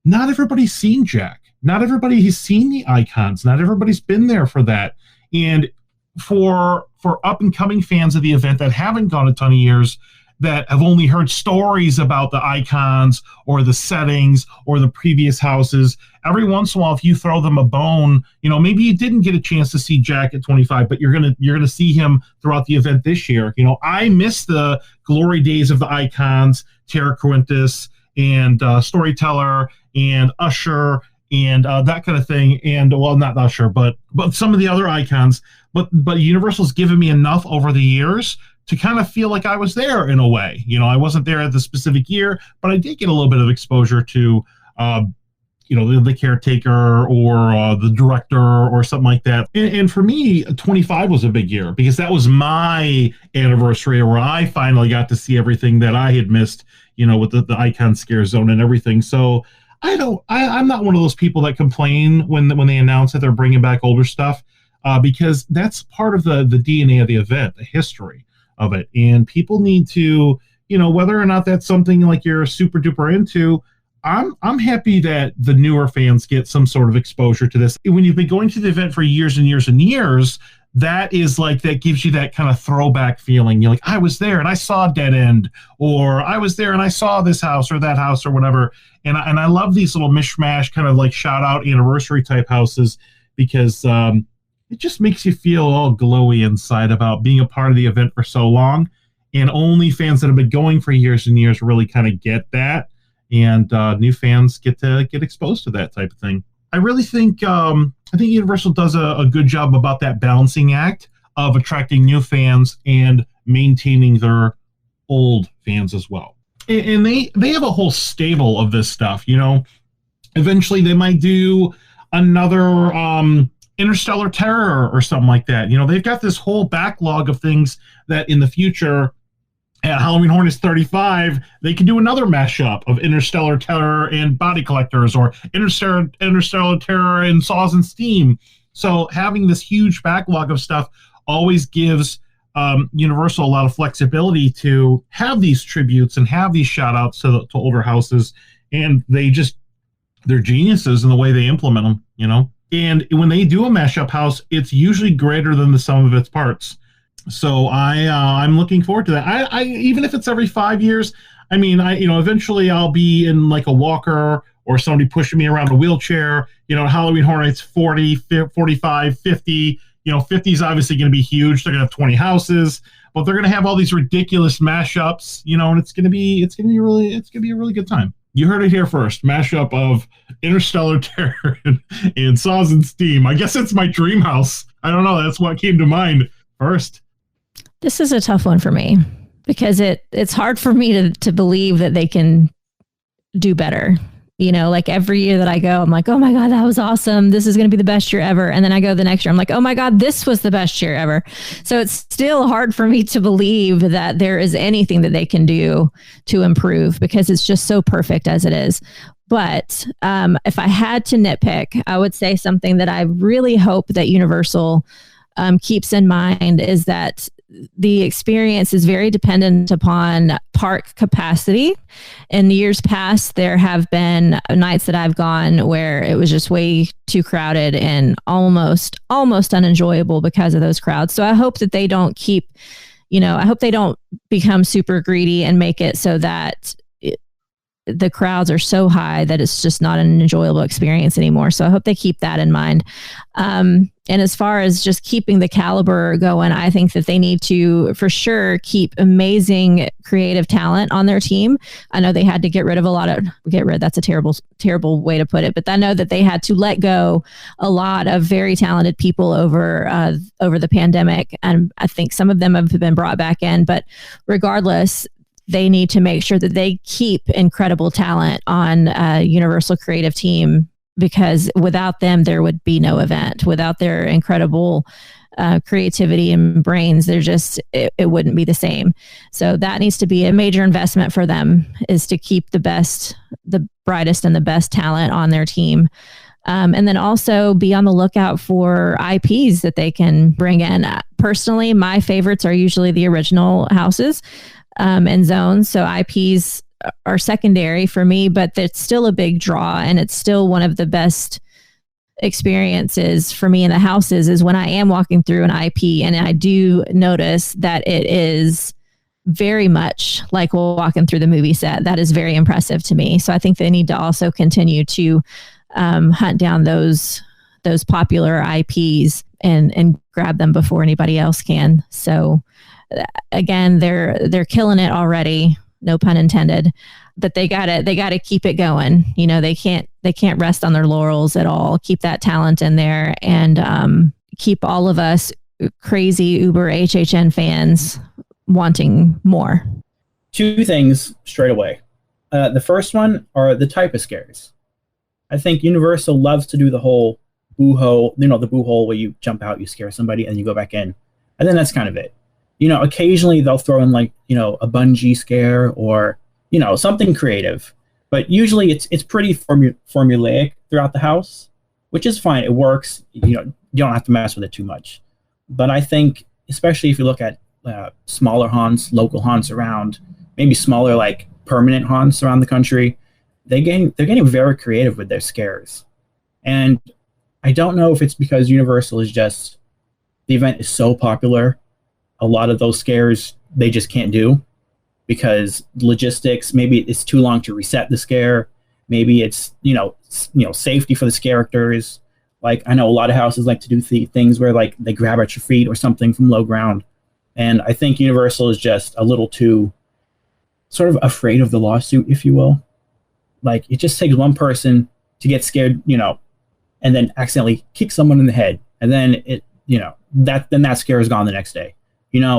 not everybody's seen Jack. Not everybody has seen the icons. Not everybody's been there for that. And for up and coming fans of the event that haven't gone a ton of years, that have only heard stories about the icons or the settings or the previous houses, every once in a while, if you throw them a bone, maybe you didn't get a chance to see Jack at 25, but you're gonna see him throughout the event this year. I miss the glory days of the icons, Tara Quintus and Storyteller and Usher and that kind of thing. And well, not Usher, but some of the other icons. But Universal's given me enough over the years to kind of feel like I was there in a way. I wasn't there at the specific year, but I did get a little bit of exposure to, the caretaker or the director or something like that. And for me, 25 was a big year because that was my anniversary where I finally got to see everything that I had missed, with the Icon Scare Zone and everything. So I'm not one of those people that complain when they announce that they're bringing back older stuff. Because that's part of the DNA of the event, the history of it. And people need to, whether or not that's something like you're super duper into, I'm happy that the newer fans get some sort of exposure to this. When you've been going to the event for years and years and years, that is like, that gives you that kind of throwback feeling. You're like, I was there and I saw Dead End, or I was there and I saw this house or that house or whatever. And I love these little mishmash kind of like shout out anniversary type houses because, it just makes you feel all glowy inside about being a part of the event for so long. And only fans that have been going for years and years really kind of get that. and new fans get exposed to that type of thing. I really think I think Universal does a good job about that balancing act of attracting new fans and maintaining their old fans as well. And they have a whole stable of this stuff. Eventually they might do another Interstellar Terror or something like that. They've got this whole backlog of things that in the future at Halloween Hornets 35, they can do another mashup of Interstellar Terror and Body Collectors, or Interstellar Terror and Saws and Steam. So having this huge backlog of stuff always gives Universal a lot of flexibility to have these tributes and have these shout outs to older houses. And they're geniuses in the way they implement them, And when they do a mashup house, it's usually greater than the sum of its parts. So I'm looking forward to that. I even if it's every 5 years, eventually I'll be in like a walker or somebody pushing me around a wheelchair. Halloween Horror Nights 40, 45, 50. 50 is obviously going to be huge. They're going to have 20 houses, but they're going to have all these ridiculous mashups. And it's going to be a really good time. You heard it here first. Mashup of Interstellar Terror and Saws and Steam. I guess it's my dream house. I don't know. That's what came to mind first. This is a tough one for me because it's hard for me to believe that they can do better. Like every year that I go, I'm like, oh my God, that was awesome. This is going to be the best year ever. And then I go the next year, I'm like, oh my God, this was the best year ever. So it's still hard for me to believe that there is anything that they can do to improve because it's just so perfect as it is. But if I had to nitpick, I would say something that I really hope that Universal keeps in mind is that the experience is very dependent upon park capacity. In years past, there have been nights that I've gone where it was just way too crowded and almost unenjoyable because of those crowds. So I hope that they don't I hope they don't become super greedy and make it so that the crowds are so high that it's just not an enjoyable experience anymore. So I hope they keep that in mind. And as far as just keeping the caliber going, I think that they need to, for sure, keep amazing creative talent on their team. I know they had to get rid, that's a terrible way to put it, but I know that they had to let go a lot of very talented people over the pandemic. And I think some of them have been brought back in, but regardless, they need to make sure that they keep incredible talent on a Universal creative team, because without them, there would be no event. Without their incredible creativity and brains, it wouldn't be the same. So that needs to be a major investment for them, is to keep the brightest and the best talent on their team. And then also be on the lookout for IPs that they can bring in. Personally, my favorites are usually the original houses and zones. So IPs are secondary for me, but it's still a big draw, and it's still one of the best experiences for me in the houses is when I am walking through an IP and I do notice that it is very much like walking through the movie set. That is very impressive to me. So I think they need to also continue to hunt down those popular IPs and grab them before anybody else can. So again, they're killing it already. No pun intended, but they gotta keep it going. They can't rest on their laurels at all. Keep that talent in there and keep all of us crazy Uber HHN fans wanting more. Two things straight away. The first one are the type of scares. I think Universal loves to do the whole boo hole, the boo hole where you jump out, you scare somebody, and you go back in. And then that's kind of it. Occasionally they'll throw in a bungee scare or, something creative. But usually it's pretty formulaic throughout the house, which is fine. It works. You don't have to mess with it too much. But I think, especially if you look at smaller haunts, local haunts around, maybe smaller like permanent haunts around the country, they're getting very creative with their scares. And I don't know if it's because Universal is just, the event is so popular, a lot of those scares they just can't do because logistics, maybe it's too long to reset the scare. Maybe it's, safety for the characters. Like I know a lot of houses like to do things where like they grab at your feet or something from low ground. And I think Universal is just a little too sort of afraid of the lawsuit, if you will. Like, it just takes one person to get scared, and then accidentally kick someone in the head, and then that scare is gone the next day.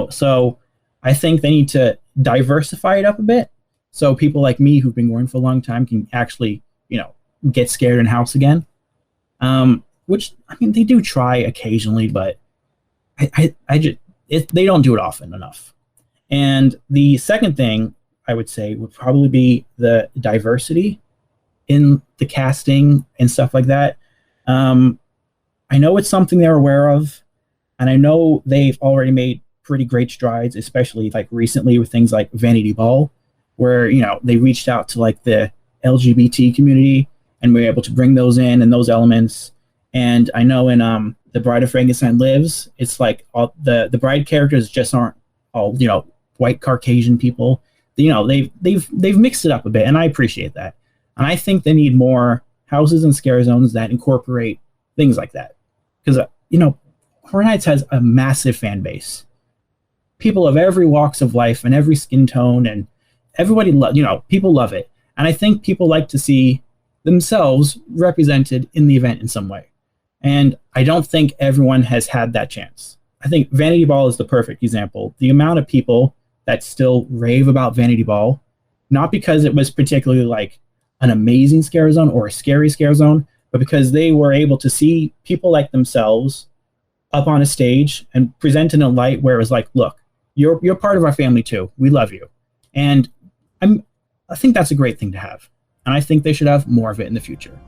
So I think they need to diversify it up a bit, so people like me who've been going for a long time can actually, get scared in house again. Which, I mean, they do try occasionally, but they don't do it often enough. And the second thing I would say would probably be the diversity in the casting and stuff like that. I know it's something they're aware of, and I know they've already made pretty great strides, especially like recently with things like Vanity Ball, where, they reached out to like the LGBT community and were able to bring those in and those elements. And I know in The Bride of Frankenstein Lives, it's like all the bride characters just aren't all, white Caucasian people. They've mixed it up a bit, and I appreciate that. And I think they need more houses and scare zones that incorporate things like that. Because, Horror Nights has a massive fan base. People of every walks of life and every skin tone, and everybody people love it. And I think people like to see themselves represented in the event in some way. And I don't think everyone has had that chance. I think Vanity Ball is the perfect example. The amount of people that still rave about Vanity Ball, not because it was particularly like an amazing scare zone or a scary scare zone, but because they were able to see people like themselves up on a stage and present in a light where it was like, look, you're part of our family too. We love you. And I think that's a great thing to have. And I think they should have more of it in the future.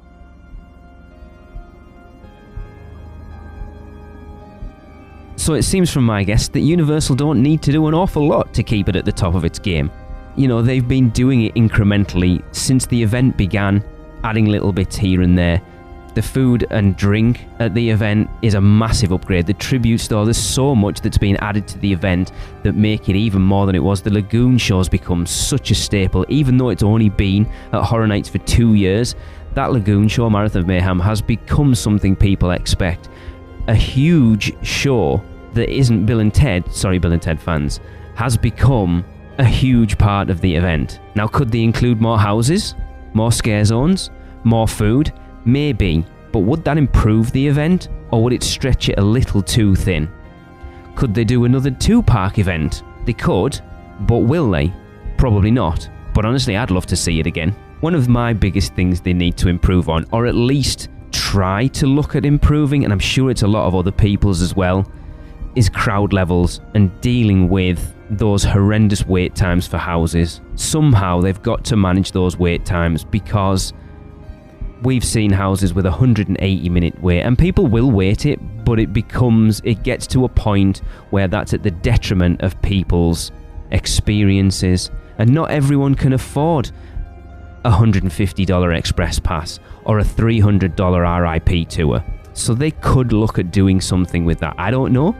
So it seems from my guess that Universal don't need to do an awful lot to keep it at the top of its game. They've been doing it incrementally since the event began, adding little bits here and there. The food and drink at the event is a massive upgrade. The tribute store, there's so much that's been added to the event that make it even more than it was. The Lagoon show's become such a staple, even though it's only been at Horror Nights for 2 years. That Lagoon show, Marathon of Mayhem, has become something people expect. A huge show that isn't Bill and Ted fans, has become a huge part of the event. Now, could they include more houses, more scare zones, more food? Maybe, but would that improve the event, or would it stretch it a little too thin? Could they do another 2-park event? They could, but will they? Probably not, but honestly, I'd love to see it again. One of my biggest things they need to improve on, or at least try to look at improving, and I'm sure it's a lot of other people's as well, is crowd levels and dealing with those horrendous wait times for houses. Somehow they've got to manage those wait times, because we've seen houses with 180-minute wait, and people will wait it, but it gets to a point where that's at the detriment of people's experiences, and not everyone can afford a $150 express pass or a $300 RIP tour. So they could look at doing something with that. I don't know,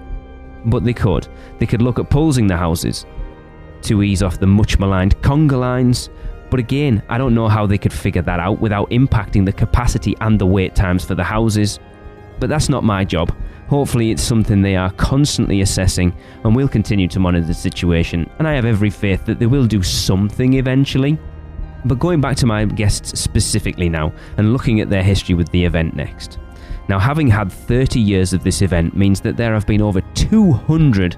but they could. They could look at pulsing the houses to ease off the much maligned conga lines. But again, I don't know how they could figure that out without impacting the capacity and the wait times for the houses. But that's not my job. Hopefully it's something they are constantly assessing, and we'll continue to monitor the situation, and I have every faith that they will do something eventually. But going back to my guests specifically now, and looking at their history with the event next. Now, having had 30 years of this event means that there have been over 200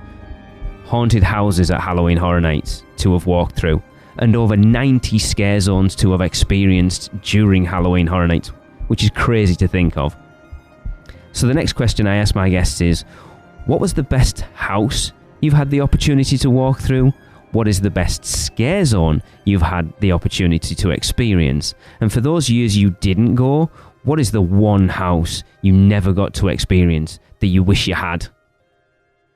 haunted houses at Halloween Horror Nights to have walked through, and over 90 scare zones to have experienced during Halloween Horror Nights, which is crazy to think of. So the next question I ask my guests is, what was the best house you've had the opportunity to walk through? What is the best scare zone you've had the opportunity to experience? And for those years you didn't go, what is the one house you never got to experience that you wish you had?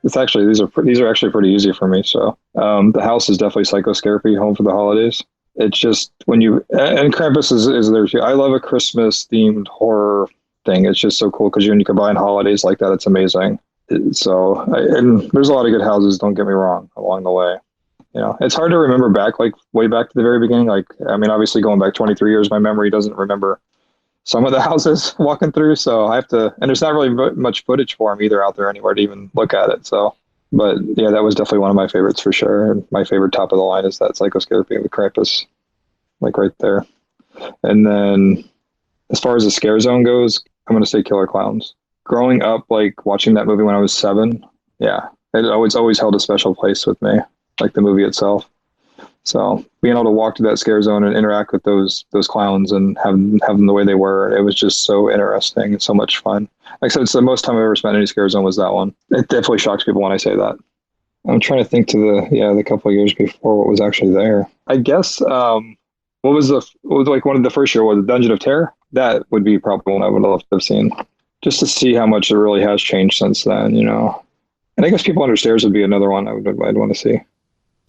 These are actually pretty easy for me. So the house is definitely Psychoscary, Home for the Holidays. It's just and Krampus is there too. I love a Christmas themed horror thing. It's just so cool because when you combine holidays like that, it's amazing. So and there's a lot of good houses, don't get me wrong, along the way. It's hard to remember back, like way back to the very beginning. Like, I mean, obviously going back 23 years, my memory doesn't remember some of the houses walking through. So I have to, and there's not really much footage for them either out there anywhere to even look at it. So, but yeah, that was definitely one of my favorites for sure. And my favorite top of the line is that Psychoscary with Krampus, like right there. And then as far as the scare zone goes, I'm going to say Killer Clowns. Growing up, like watching that movie when I was 7, yeah, it always held a special place with me, like the movie itself. So being able to walk to that scare zone and interact with those clowns and have them the way they were, it was just so interesting and so much fun. Like I said, it's the most time I've ever spent in any scare zone was that one. It definitely shocks people when I say that. I'm trying to think to the couple of years before what was actually there. I guess what was like one of the first year was the Dungeon of Terror. That would be probably one I would love to have seen, just to see how much it really has changed since then, you know. And I guess People Under Stairs would be another one I'd want to see.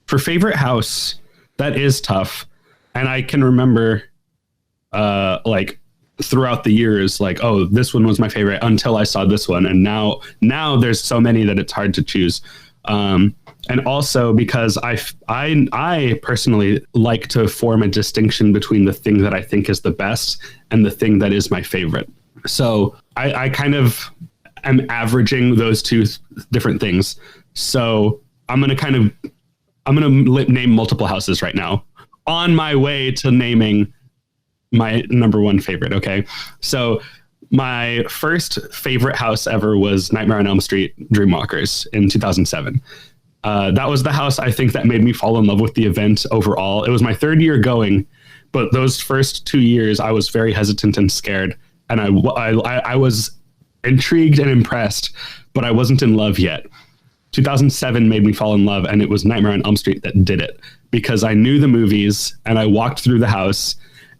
For favorite house, that is tough. And I can remember like throughout the years, like, oh, this one was my favorite until I saw this one. And now there's so many that it's hard to choose. And also because I personally like to form a distinction between the thing that I think is the best and the thing that is my favorite. So I kind of am averaging those two different things. So I'm going to name multiple houses right now on my way to naming my number one favorite. Okay. So my first favorite house ever was Nightmare on Elm Street Dreamwalkers in 2007. That was the house I think that made me fall in love with the event overall. It was my 3rd year going, but those first 2 years I was very hesitant and scared. And I was intrigued and impressed, but I wasn't in love yet. 2007 made me fall in love, and it was Nightmare on Elm Street that did it, because I knew the movies and I walked through the house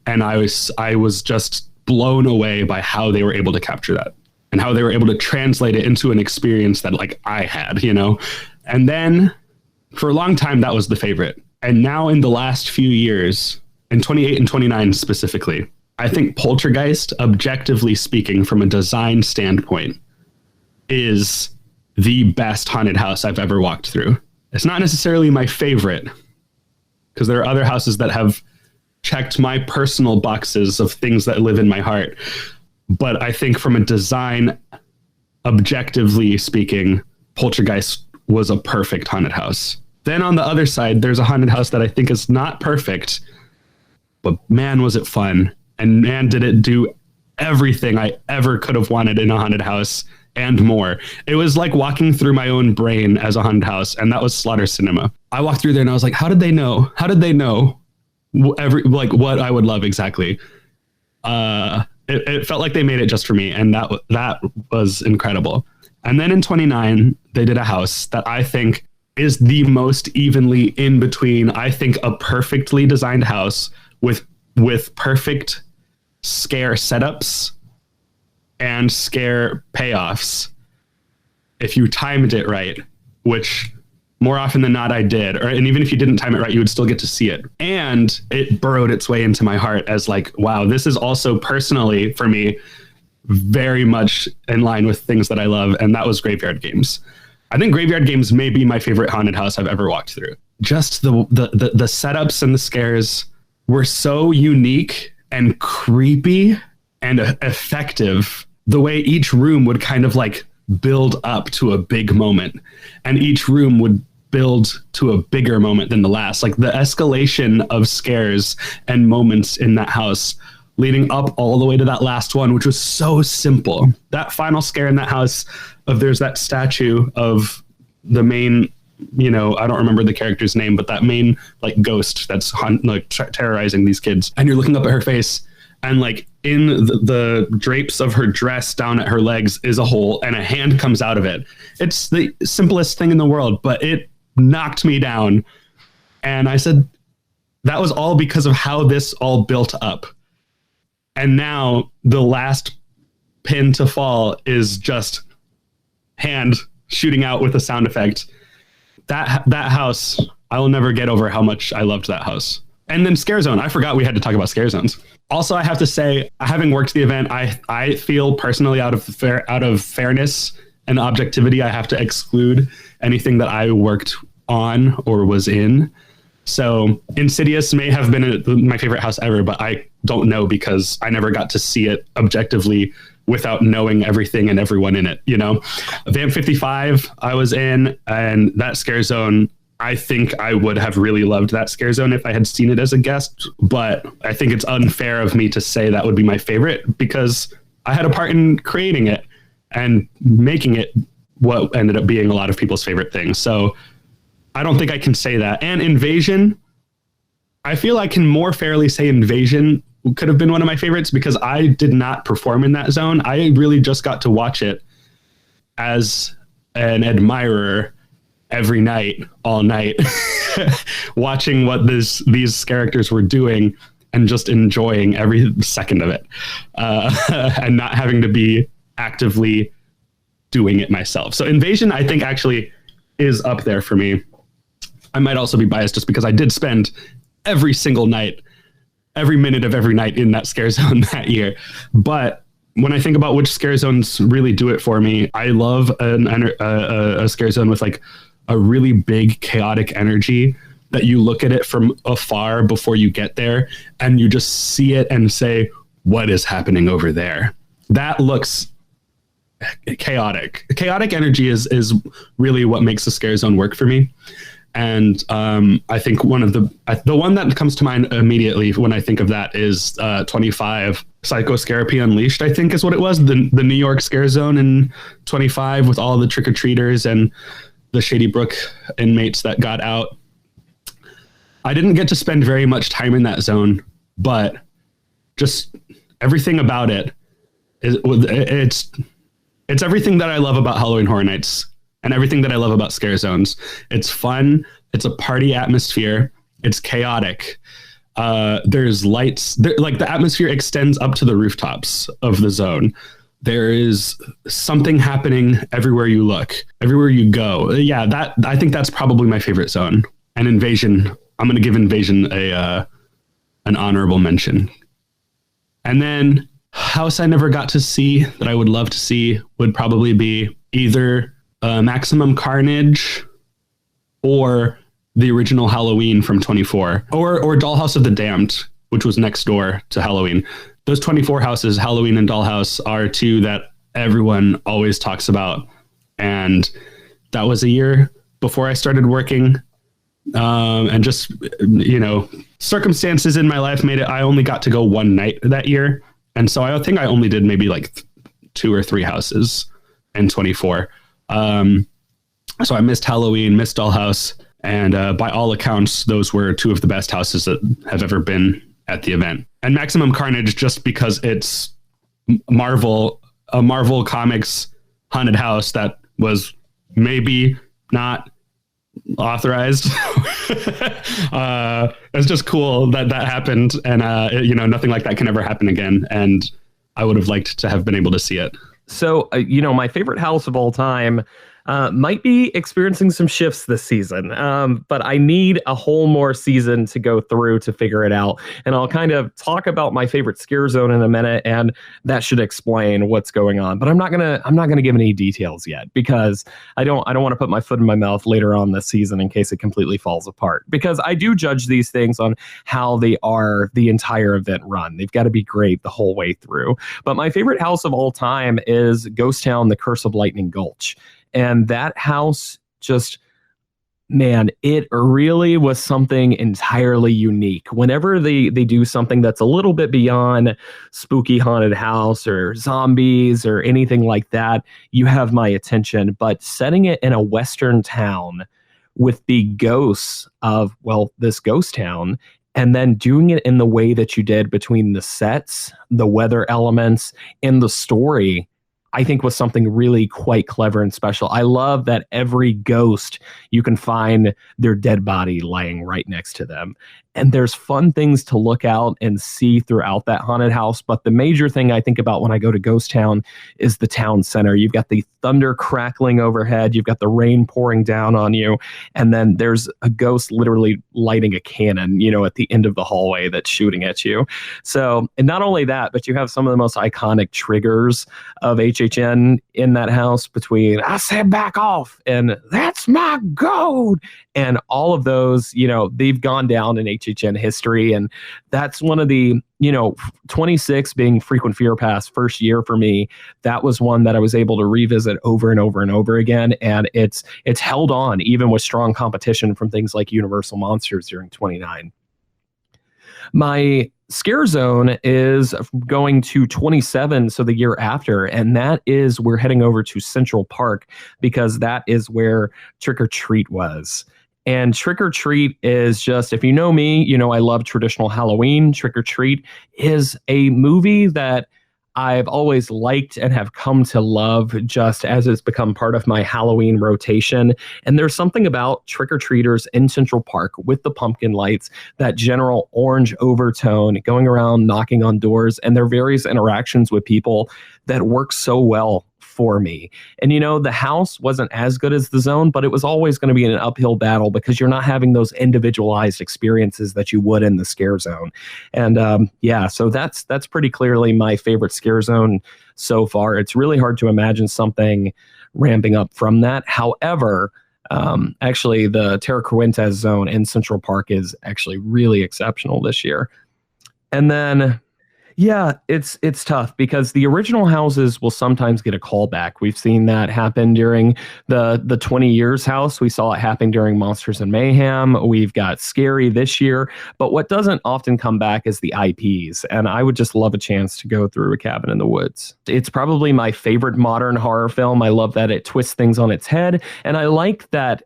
and I was just blown away by how they were able to capture that and how they were able to translate it into an experience that like I had, you know. And then for a long time, that was the favorite. And now in the last few years, in 28 and 29 specifically, I think Poltergeist, objectively speaking, from a design standpoint, is the best haunted house I've ever walked through. It's not necessarily my favorite, because there are other houses that have checked my personal boxes of things that live in my heart. But I think from a design, objectively speaking, Poltergeist was a perfect haunted house. Then on the other side, there's a haunted house that I think is not perfect, but man, was it fun. And man, did it do everything I ever could have wanted in a haunted house and more. It was like walking through my own brain as a haunted house, and that was Slaughter Cinema. I walked through there and I was like, how did they know? How did they know what I would love exactly? It felt like they made it just for me, and that was incredible. And then in 29, they did a house that I think is the most evenly in between. I think a perfectly designed house with perfect scare setups and scare payoffs, if you timed it right, which more often than not I did, and even if you didn't time it right, you would still get to see it. And it burrowed its way into my heart as like, wow, this is also personally for me very much in line with things that I love, and that was Graveyard Games. I think Graveyard Games may be my favorite haunted house I've ever walked through. Just the setups and the scares were so unique and creepy and effective. The way each room would kind of like build up to a big moment, and each room would build to a bigger moment than the last. Like the escalation of scares and moments in that house leading up all the way to that last one, which was so simple. That final scare in that house of there's that statue of the main, you know, I don't remember the character's name, but that main like ghost that's terrorizing these kids. And you're looking up at her face, and like in the drapes of her dress down at her legs is a hole, and a hand comes out of it. It's the simplest thing in the world, but it knocked me down. And I said, that was all because of how this all built up. And now the last pin to fall is just hand shooting out with a sound effect. That house, I will never get over how much I loved that house. And then Scare Zone. I forgot we had to talk about Scare Zones. Also, I have to say, having worked the event, I feel personally out of fairness and objectivity, I have to exclude anything that I worked on or was in. So Insidious may have been my favorite house ever, but I don't know because I never got to see it objectively without knowing everything and everyone in it, you know. Vamp 55 I was in, and that Scare Zone I think I would have really loved that scare zone if I had seen it as a guest, but I think it's unfair of me to say that would be my favorite because I had a part in creating it and making it what ended up being a lot of people's favorite things. So I don't think I can say that. And Invasion, I feel I can more fairly say Invasion could have been one of my favorites because I did not perform in that zone. I really just got to watch it as an admirer every night, all night, watching what these characters were doing and just enjoying every second of it, and not having to be actively doing it myself. So Invasion, I think, actually is up there for me. I might also be biased just because I did spend every single night, every minute of every night in that scare zone that year. But when I think about which scare zones really do it for me, I love a scare zone with like a really big chaotic energy that you look at it from afar before you get there and you just see it and say, what is happening over there? That looks chaotic. Chaotic energy is really what makes the scare zone work for me. And I think one of the one that comes to mind immediately when I think of that is 25 Psychoscarapy Unleashed, I think is what it was. The New York scare zone in 25 with all the trick-or-treaters and the Shady Brook inmates that got out. I didn't get to spend very much time in that zone, but just everything about it it's everything that I love about Halloween Horror Nights and everything that I love about scare zones. It's fun. It's a party atmosphere. It's chaotic. There's lights. Like the atmosphere extends up to the rooftops of the zone. There is something happening everywhere you look, everywhere you go. Yeah, I think that's probably my favorite zone. And Invasion, I'm going to give Invasion an honorable mention. And then house I never got to see that I would love to see would probably be either Maximum Carnage or the original Halloween from 24 or Dollhouse of the Damned, which was next door to Halloween. Those 24 houses, Halloween and Dollhouse, are two that everyone always talks about. And that was a year before I started working. And just, circumstances in my life made it, I only got to go one night that year. And so I think I only did maybe like 2 or 3 houses in 24. So I missed Halloween, missed Dollhouse. And by all accounts, those were 2 of the best houses that have ever been at the event. And Maximum Carnage, just because it's a Marvel Comics haunted house that was maybe not authorized. It's just cool that happened. And, nothing like that can ever happen again. And I would have liked to have been able to see it. So, my favorite house of all time might be experiencing some shifts this season, but I need a whole more season to go through to figure it out. And I'll kind of talk about my favorite scare zone in a minute, and that should explain what's going on. But I'm not gonna give any details yet because I don't want to put my foot in my mouth later on this season in case it completely falls apart. Because I do judge these things on how they are the entire event run. They've got to be great the whole way through. But my favorite house of all time is Ghost Town: The Curse of Lightning Gulch. And that house just, man, it really was something entirely unique. Whenever they do something that's a little bit beyond spooky haunted house or zombies or anything like that, you have my attention. But setting it in a Western town with the ghosts of, this ghost town, and then doing it in the way that you did between the sets, the weather elements, and the story, I think was something really quite clever and special. I love that every ghost, you can find their dead body lying right next to them. And there's fun things to look out and see throughout that haunted house. But the major thing I think about when I go to Ghost Town is the town center. You've got the thunder crackling overhead. You've got the rain pouring down on you. And then there's a ghost literally lighting a cannon, at the end of the hallway that's shooting at you. So, and not only that, but you have some of the most iconic triggers of HHN in that house between, I said back off, and that's my gold. And all of those, they've gone down in HHN history. And that's one of the, 26 being Frequent Fear Pass first year for me. That was one that I was able to revisit over and over and over again. And it's held on even with strong competition from things like Universal Monsters during 29. My scare zone is going to 27, so the year after, and that is we're heading over to Central Park because that is where Trick or Treat was. And Trick or Treat is just, if you know me, I love traditional Halloween. Trick or Treat is a movie that I've always liked and have come to love just as it's become part of my Halloween rotation. And there's something about trick-or-treaters in Central Park with the pumpkin lights, that general orange overtone, going around knocking on doors, and their various interactions with people that work so well for me. And the house wasn't as good as the zone, but it was always going to be an uphill battle because you're not having those individualized experiences that you would in the scare zone. And so that's pretty clearly my favorite scare zone so far. It's really hard to imagine something ramping up from that. However, actually the Terra Cruentes zone in Central Park is actually really exceptional this year. And then yeah, it's tough because the original houses will sometimes get a callback. We've seen that happen during the 20 Years house. We saw it happen during Monsters and Mayhem. We've got Scary this year. But what doesn't often come back is the IPs. And I would just love a chance to go through A Cabin in the Woods. It's probably my favorite modern horror film. I love that it twists things on its head. And I like that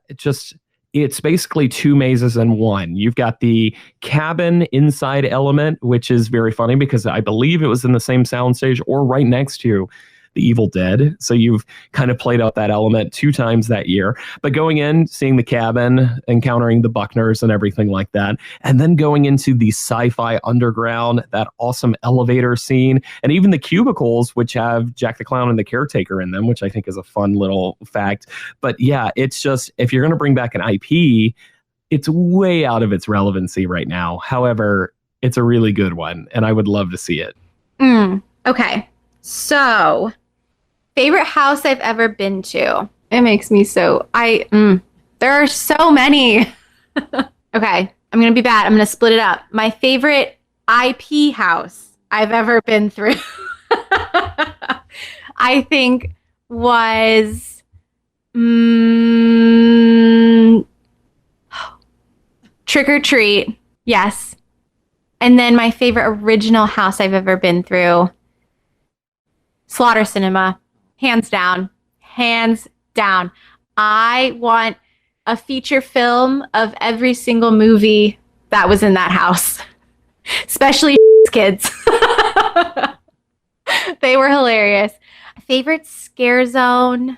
it's basically two mazes in one. You've got the cabin inside element, which is very funny because I believe it was in the same soundstage or right next to The Evil Dead. So you've kind of played out that element 2 times that year. But going in, seeing the cabin, encountering the Buckners and everything like that, and then going into the sci-fi underground, that awesome elevator scene, and even the cubicles, which have Jack the Clown and the Caretaker in them, which I think is a fun little fact. But yeah, it's just, if you're going to bring back an IP, it's way out of its relevancy right now. However, it's a really good one, and I would love to see it. Okay. So, favorite house I've ever been to. It makes me so... there are so many. Okay, I'm going to be bad. I'm going to split it up. My favorite IP house I've ever been through, I think, was... Trick or Treat. Yes. And then my favorite original house I've ever been through, Slaughter Cinema. Hands down. Hands down. I want a feature film of every single movie that was in that house. Especially kids. They were hilarious. Favorite scare zone?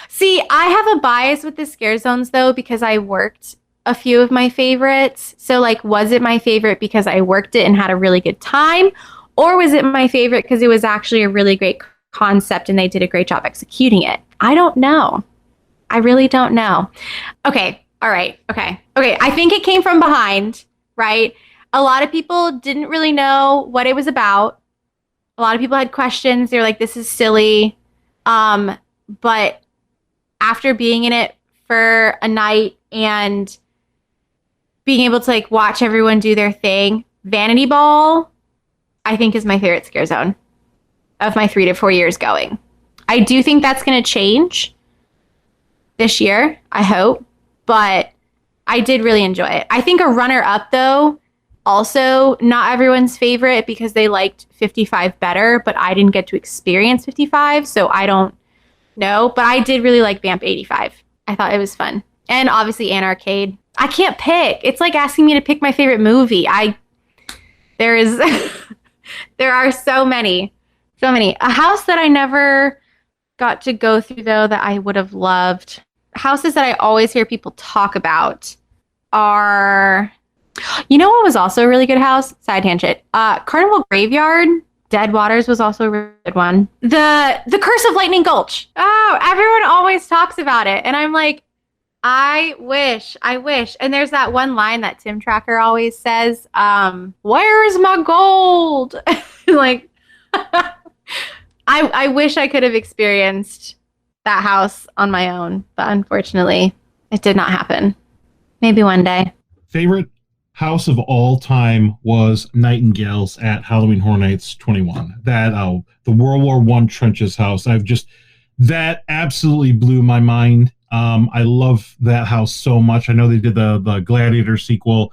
See, I have a bias with the scare zones, though, because I worked a few of my favorites. So, was it my favorite because I worked it and had a really good time? Or was it my favorite because it was actually a really great concept and they did a great job executing it? I don't know. I really don't know. Okay. All right. Okay. I think it came from behind, right? A lot of people didn't really know what it was about. A lot of people had questions. They were like, this is silly. But after being in it for a night and being able to watch everyone do their thing, Vanity Ball, I think, is my favorite scare zone of my 3 to 4 years going. I do think that's going to change this year, I hope, but I did really enjoy it. I think a runner-up, though, also not everyone's favorite because they liked 55 better, but I didn't get to experience 55, so I don't know. But I did really like Vamp 85. I thought it was fun. And obviously Anarcade. I can't pick. It's like asking me to pick my favorite movie. There are so many. A house that I never got to go through, though, that I would have loved. Houses that I always hear people talk about are... You know what was also a really good house? Side tangent. Carnival Graveyard. Dead Waters was also a really good one. The Curse of Lightning Gulch. Oh, everyone always talks about it. And I'm like, I wish. And there's that one line that Tim Tracker always says, where's my gold? I wish I could have experienced that house on my own, but unfortunately it did not happen. Maybe one day. Favorite house of all time was Nightingales at Halloween Horror Nights 21. That the World War I trenches house. That absolutely blew my mind. I love that house so much. I know they did the Gladiator sequel,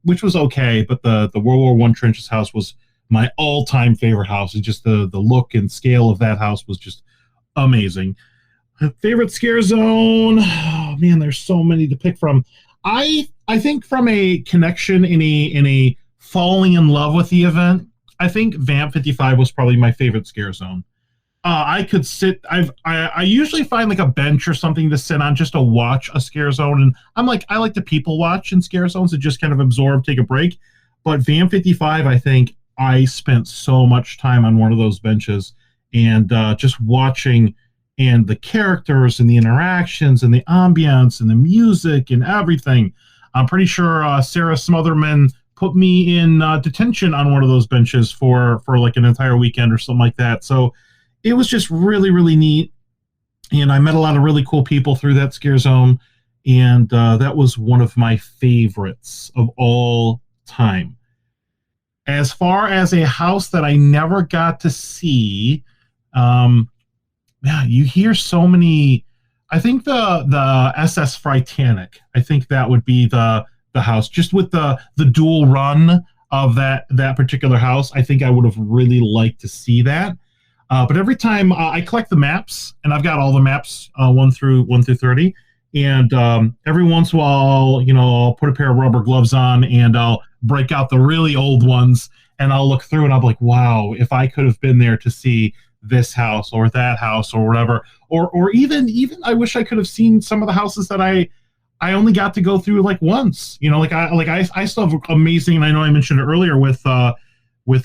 which was okay, but the World War I trenches house was my all-time favorite house. It's just the look and scale of that house was just amazing. Favorite scare zone? Oh man, there's so many to pick from. I think from a connection in a falling in love with the event, I think Vamp 55 was probably my favorite scare zone. I could sit. I usually find like a bench or something to sit on just to watch a scare zone, and I like to people watch in scare zones to just kind of absorb, take a break. But Vamp 55, I think I spent so much time on one of those benches and just watching. And the characters and the interactions and the ambience and the music and everything. I'm pretty sure Sarah Smotherman put me in detention on one of those benches for like an entire weekend or something like that. So it was just really, really neat. And I met a lot of really cool people through that scare zone. And that was one of my favorites of all time. As far as a house that I never got to see, yeah, you hear so many. I think the SS Fritanic. I think that would be the house. Just with the dual run of that particular house, I think I would have really liked to see that. But every time I collect the maps, and I've got all the maps 1 through 30, and every once in a while, I'll put a pair of rubber gloves on and I'll break out the really old ones, and I'll look through and I'll be like, wow, if I could have been there to see this house or that house or whatever, or even I wish I could have seen some of the houses that I only got to go through like once. I still have amazing, and I know I mentioned it earlier with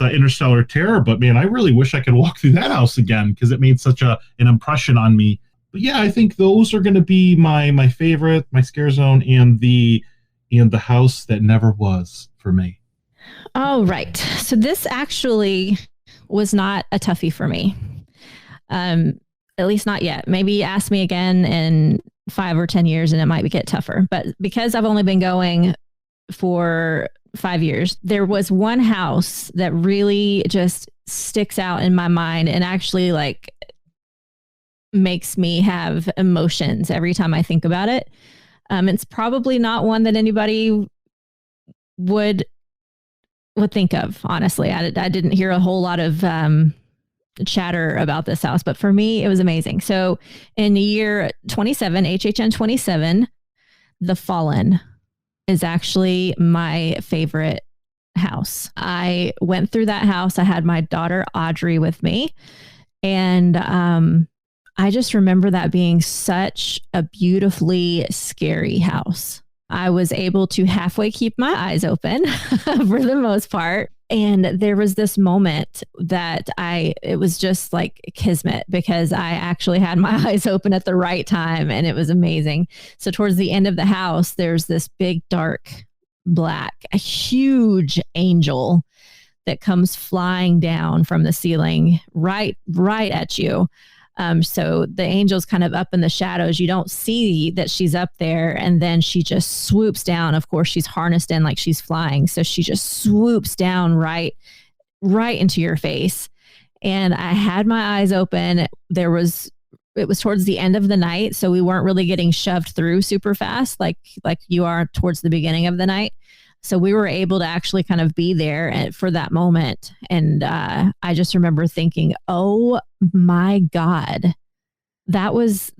Interstellar Terror, but man, I really wish I could walk through that house again because it made such an impression on me. But yeah, I think those are going to be my favorite, my scare zone, and the house that never was for me. Oh, right. So this actually was not a toughie for me. At least not yet. Maybe ask me again in 5 or 10 years and it might get tougher. But because I've only been going for 5 years, there was one house that really just sticks out in my mind and actually like makes me have emotions every time I think about it. It's probably not one that anybody would think of, honestly. I didn't hear a whole lot of chatter about this house, but for me, it was amazing. So in the year 27, HHN 27, The Fallen is actually my favorite house. I went through that house. I had my daughter Audrey with me, and I just remember that being such a beautifully scary house. I was able to halfway keep my eyes open for the most part. And there was this moment that it was just like kismet because I actually had my eyes open at the right time and it was amazing. So towards the end of the house, there's this big, dark black, a huge angel that comes flying down from the ceiling right at you. So the angel's kind of up in the shadows. You don't see that she's up there. And then she just swoops down. Of course, she's harnessed in like she's flying. So she just swoops down right into your face. And I had my eyes open. It was towards the end of the night. So we weren't really getting shoved through super fast like you are towards the beginning of the night. So we were able to actually kind of be there for that moment. And I just remember thinking, oh my God, that was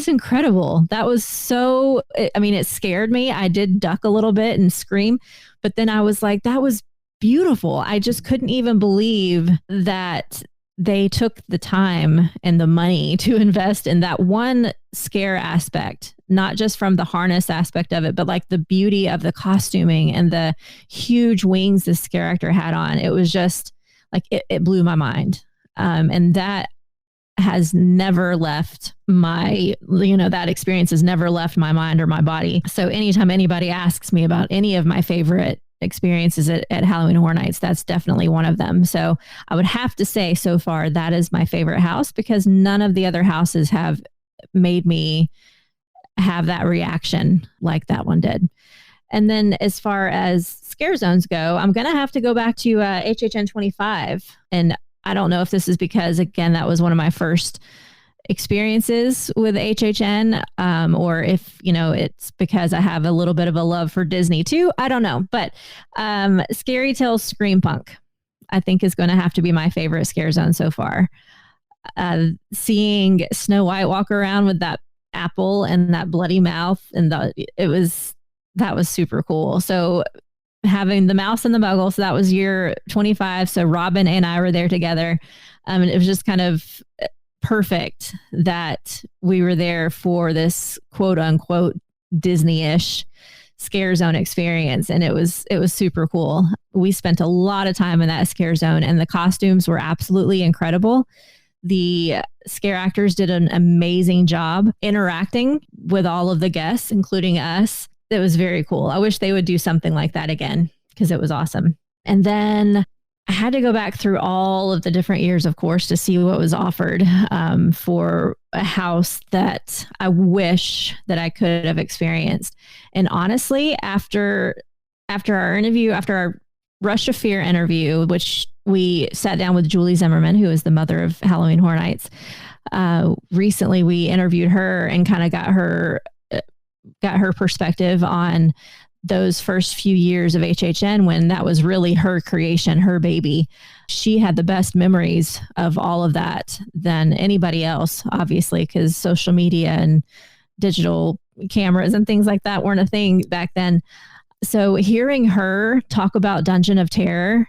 incredible. That was so, it scared me. I did duck a little bit and scream, but then I was like, that was beautiful. I just couldn't even believe that they took the time and the money to invest in that one scare aspect, not just from the harness aspect of it, but like the beauty of the costuming and the huge wings this character had on. It was just like, it blew my mind. And that has never left that experience has never left my mind or my body. So anytime anybody asks me about any of my favorite experiences at Halloween Horror Nights, that's definitely one of them. So I would have to say so far that is my favorite house because none of the other houses have made me have that reaction like that one did. And then as far as scare zones go, I'm going to have to go back to HHN 25. And I don't know if this is because, again, that was one of my first experiences with HHN, or if, it's because I have a little bit of a love for Disney too. I don't know. But Scary Tales Scream Punk, I think, is going to have to be my favorite scare zone so far. Seeing Snow White walk around with that apple and that bloody mouth, and that was super cool. So having the Mouse and the Muggle, so that was year 25. So Robin and I were there together. And it was just kind of perfect that we were there for this quote unquote Disney-ish scare zone experience. And it was super cool. We spent a lot of time in that scare zone, and the costumes were absolutely incredible. The scare actors did an amazing job interacting with all of the guests, including us. It was very cool. I wish they would do something like that again, because it was awesome. And then I had to go back through all of the different years, of course, to see what was offered for a house that I wish that I could have experienced. And honestly, after our interview, after our Rush of Fear interview, which we sat down with Julie Zimmerman, who is the mother of Halloween Horror Nights. Recently, we interviewed her and kind of got her perspective on those first few years of HHN, when that was really her creation, her baby. She had the best memories of all of that than anybody else, obviously, because social media and digital cameras and things like that weren't a thing back then. So hearing her talk about Dungeon of Terror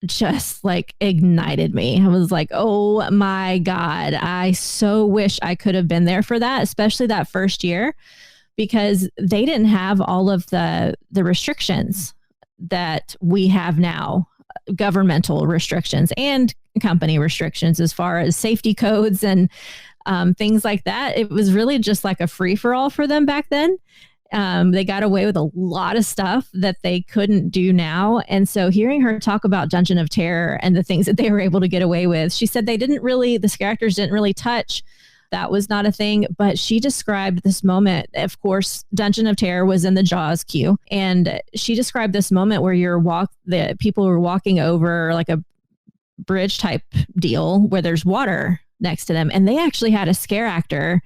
just like ignited me. I was like, oh my God, I so wish I could have been there for that, especially that first year, because they didn't have all of the restrictions that we have now, governmental restrictions and company restrictions as far as safety codes and things like that. It was really just like a free-for-all for them back then. They got away with a lot of stuff that they couldn't do now. And so hearing her talk about Dungeon of Terror and the things that they were able to get away with, she said the characters didn't really touch. That was not a thing, but she described this moment. Of course, Dungeon of Terror was in the Jaws queue. And she described this moment where the people were walking over like a bridge type deal where there's water next to them. And they actually had a scare actor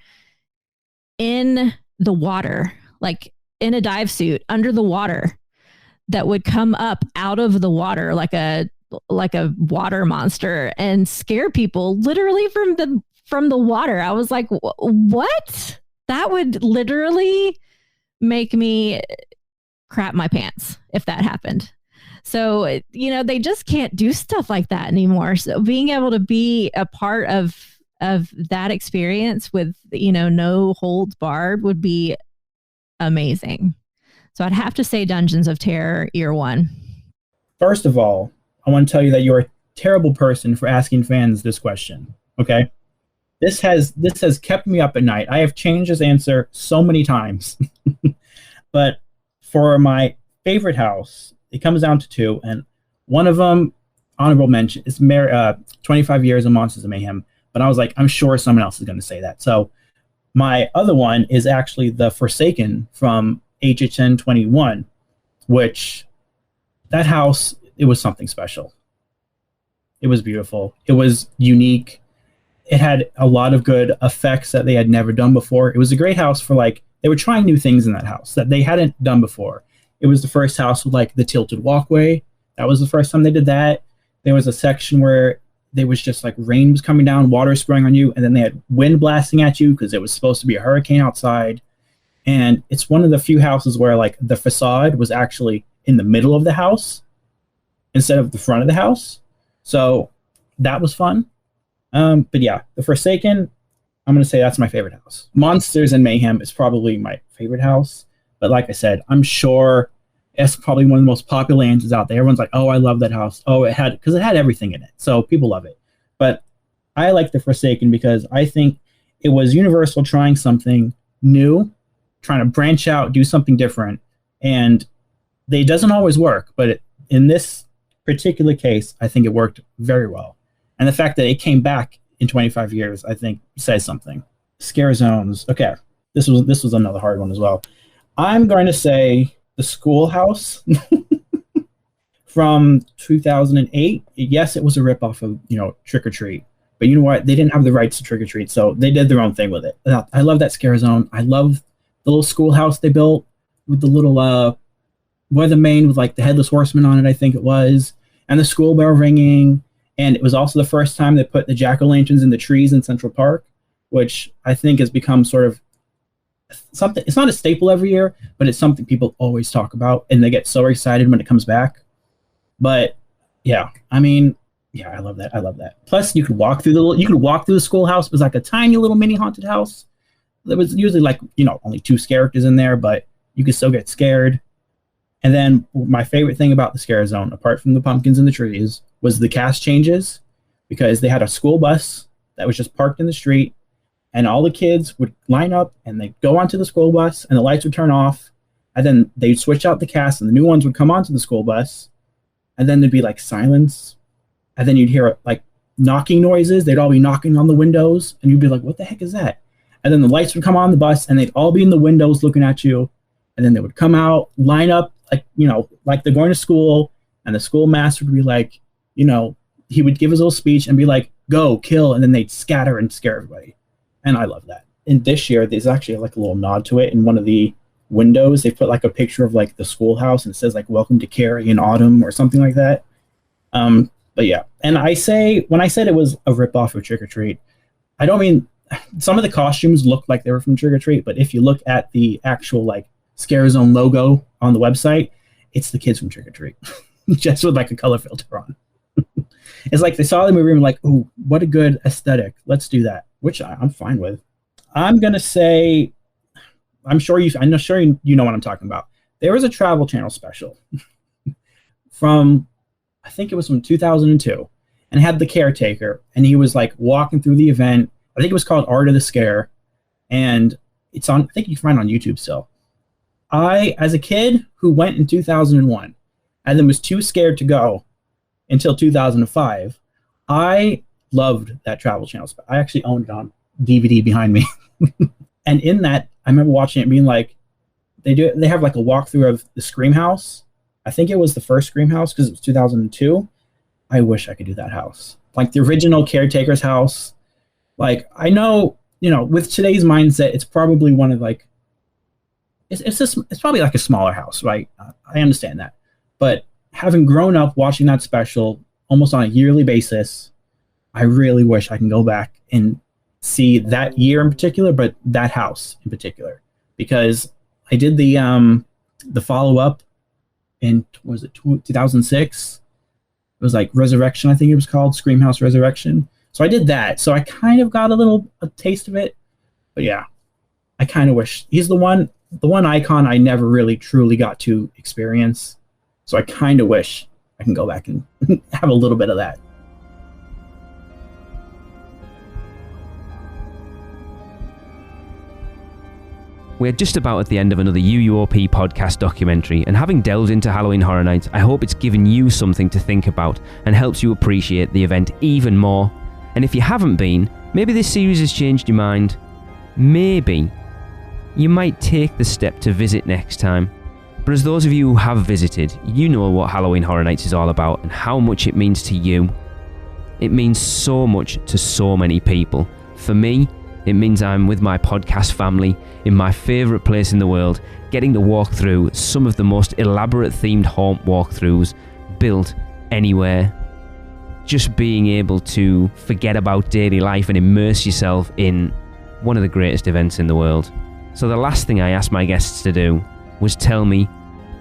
in the water, like in a dive suit under the water, that would come up out of the water like a water monster and scare people literally from the water. I was like, what? That would literally make me crap my pants if that happened. So, they just can't do stuff like that anymore. So being able to be a part of that experience with, no holds barred would be amazing. So I'd have to say Dungeons of Terror year one. First of all, I want to tell you that you're a terrible person for asking fans this question. Okay? This has kept me up at night. I have changed this answer so many times. But for my favorite house, it comes down to two, and one of them, honorable mention, is 25 Years of Monsters of Mayhem. But I was like, I'm sure someone else is going to say that. So my other one is actually The Forsaken from HHN 21, which that house, it was something special. It was beautiful. It was unique. It had a lot of good effects that they had never done before. It was a great house for they were trying new things in that house that they hadn't done before. It was the first house with the tilted walkway. That was the first time they did that. There was a section where there was just rain was coming down, water spraying on you, and then they had wind blasting at you because it was supposed to be a hurricane outside. And it's one of the few houses where the facade was actually in the middle of the house instead of the front of the house. So that was fun. But yeah, The Forsaken, I'm going to say that's my favorite house. Monsters and Mayhem is probably my favorite house. But like I said, I'm sure it's probably one of the most popular answers out there. Everyone's like, oh, I love that house. Oh, because it had everything in it. So people love it. But I like The Forsaken because I think it was Universal trying something new, trying to branch out, do something different. And it doesn't always work. But in this particular case, I think it worked very well. And the fact that it came back in 25 years, I think, says something. Scare zones. Okay, this was another hard one as well. I'm going to say the schoolhouse from 2008. Yes, it was a ripoff of, Trick or Treat. But you know what? They didn't have the rights to Trick or Treat, so they did their own thing with it. I love that scare zone. I love the little schoolhouse they built with the little Weatherman with like the headless horseman on it, I think it was, and the school bell ringing. And it was also the first time they put the jack-o'-lanterns in the trees in Central Park, which I think has become sort of something. It's not a staple every year, but it's something people always talk about, and they get so excited when it comes back. But yeah, I mean, yeah, I love that. I love that. Plus, you could walk through the schoolhouse. It was like a tiny little mini haunted house. There was usually like, only 2 characters in there, but you could still get scared. And then my favorite thing about the scare zone, apart from the pumpkins and the trees, was the cast changes, because they had a school bus that was just parked in the street, and all the kids would line up and they'd go onto the school bus and the lights would turn off, and then they'd switch out the cast and the new ones would come onto the school bus, and then there'd be like silence, and then you'd hear like knocking noises. They'd all be knocking on the windows, and you'd be like, what the heck is that? And then the lights would come on the bus and they'd all be in the windows looking at you, and then they would come out, line up, like they're going to school, and the schoolmaster would be like, he would give his little speech and be like, go, kill, and then they'd scatter and scare everybody. And I love that. And this year, there's actually like a little nod to it in one of the windows. They put like a picture of like the schoolhouse, and it says like, welcome to Carrie in Autumn or something like that. But yeah, and when I said it was a ripoff of Trick or Treat, I don't mean some of the costumes looked like they were from Trick or Treat, but if you look at the actual like Scare Zone logo on the website, it's the kids from Trick or Treat, just with like a color filter on. It's like they saw the movie and were like, "Ooh, what a good aesthetic! Let's do that," which I'm fine with. I'm gonna say, I'm sure you know what I'm talking about. There was a Travel Channel special from, I think it was from 2002, and it had the caretaker, and he was like walking through the event. I think it was called Art of the Scare, and it's on. I think you can find it on YouTube still. I, as a kid who went in 2001 and then was too scared to go until 2005, I loved that Travel Channel. I actually owned it on DVD behind me. And in that, I remember watching it being like, they have like a walkthrough of the Scream House. I think it was the first Scream House because it was 2002. I wish I could do that house. Like the original caretaker's house. Like, I know, with today's mindset, it's probably one of like, it's probably like a smaller house, right? I understand that. But having grown up watching that special almost on a yearly basis, I really wish I can go back and see that year in particular, but that house in particular, because I did the follow-up in, was it 2006? It was like Resurrection, I think it was called, Scream House Resurrection. So I did that. So I kind of got a taste of it. But yeah, I kind of wish he's the one icon I never really truly got to experience. So I kind of wish I can go back and have a little bit of that. We're just about at the end of another UUOP podcast documentary, and having delved into Halloween Horror Nights, I hope it's given you something to think about and helps you appreciate the event even more. And if you haven't been, maybe this series has changed your mind. Maybe you might take the step to visit next time. But as those of you who have visited, you know what Halloween Horror Nights is all about and how much it means to you. It means so much to so many people. For me, it means I'm with my podcast family in my favourite place in the world, getting to walk through some of the most elaborate themed haunt walkthroughs built anywhere. Just being able to forget about daily life and immerse yourself in one of the greatest events in the world. So the last thing I asked my guests to do was tell me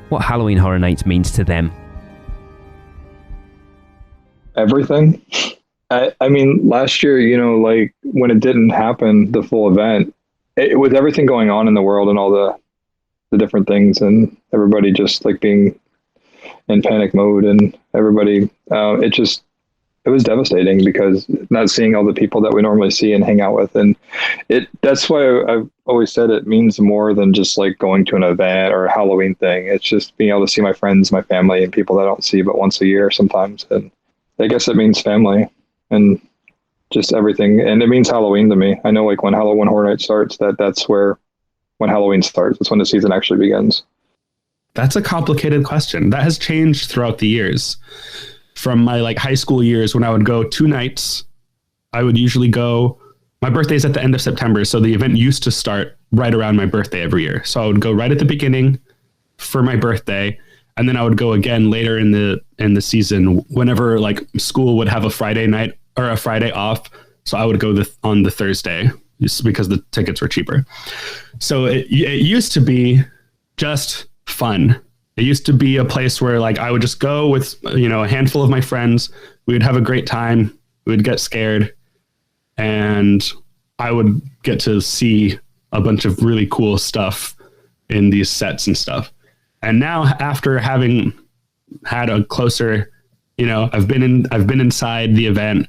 what Halloween Horror Nights means to them. Everything. I mean, last year, like when it didn't happen, the full event, with everything going on in the world and all the different things, and everybody just like being in panic mode, and everybody, it was devastating because not seeing all the people that we normally see and hang out with. And that's why I've always said it means more than just like going to an event or a Halloween thing. It's just being able to see my friends, my family, and people that I don't see but once a year sometimes. And I guess it means family and just everything. And it means Halloween to me. I know like when Halloween Horror Night starts, that's when Halloween starts. That's when the season actually begins. That's a complicated question. That has changed throughout the years. From my like high school years when I would go 2 nights, I would usually go, my birthday's at the end of September. So the event used to start right around my birthday every year. So I would go right at the beginning for my birthday. And then I would go again later in the season whenever like school would have a Friday night or a Friday off. So I would go on the Thursday just because the tickets were cheaper. So it used to be just fun. It used to be a place where like I would just go with, a handful of my friends. We would have a great time. We would get scared. And I would get to see a bunch of really cool stuff in these sets and stuff. And now after having had a closer, I've been inside the event,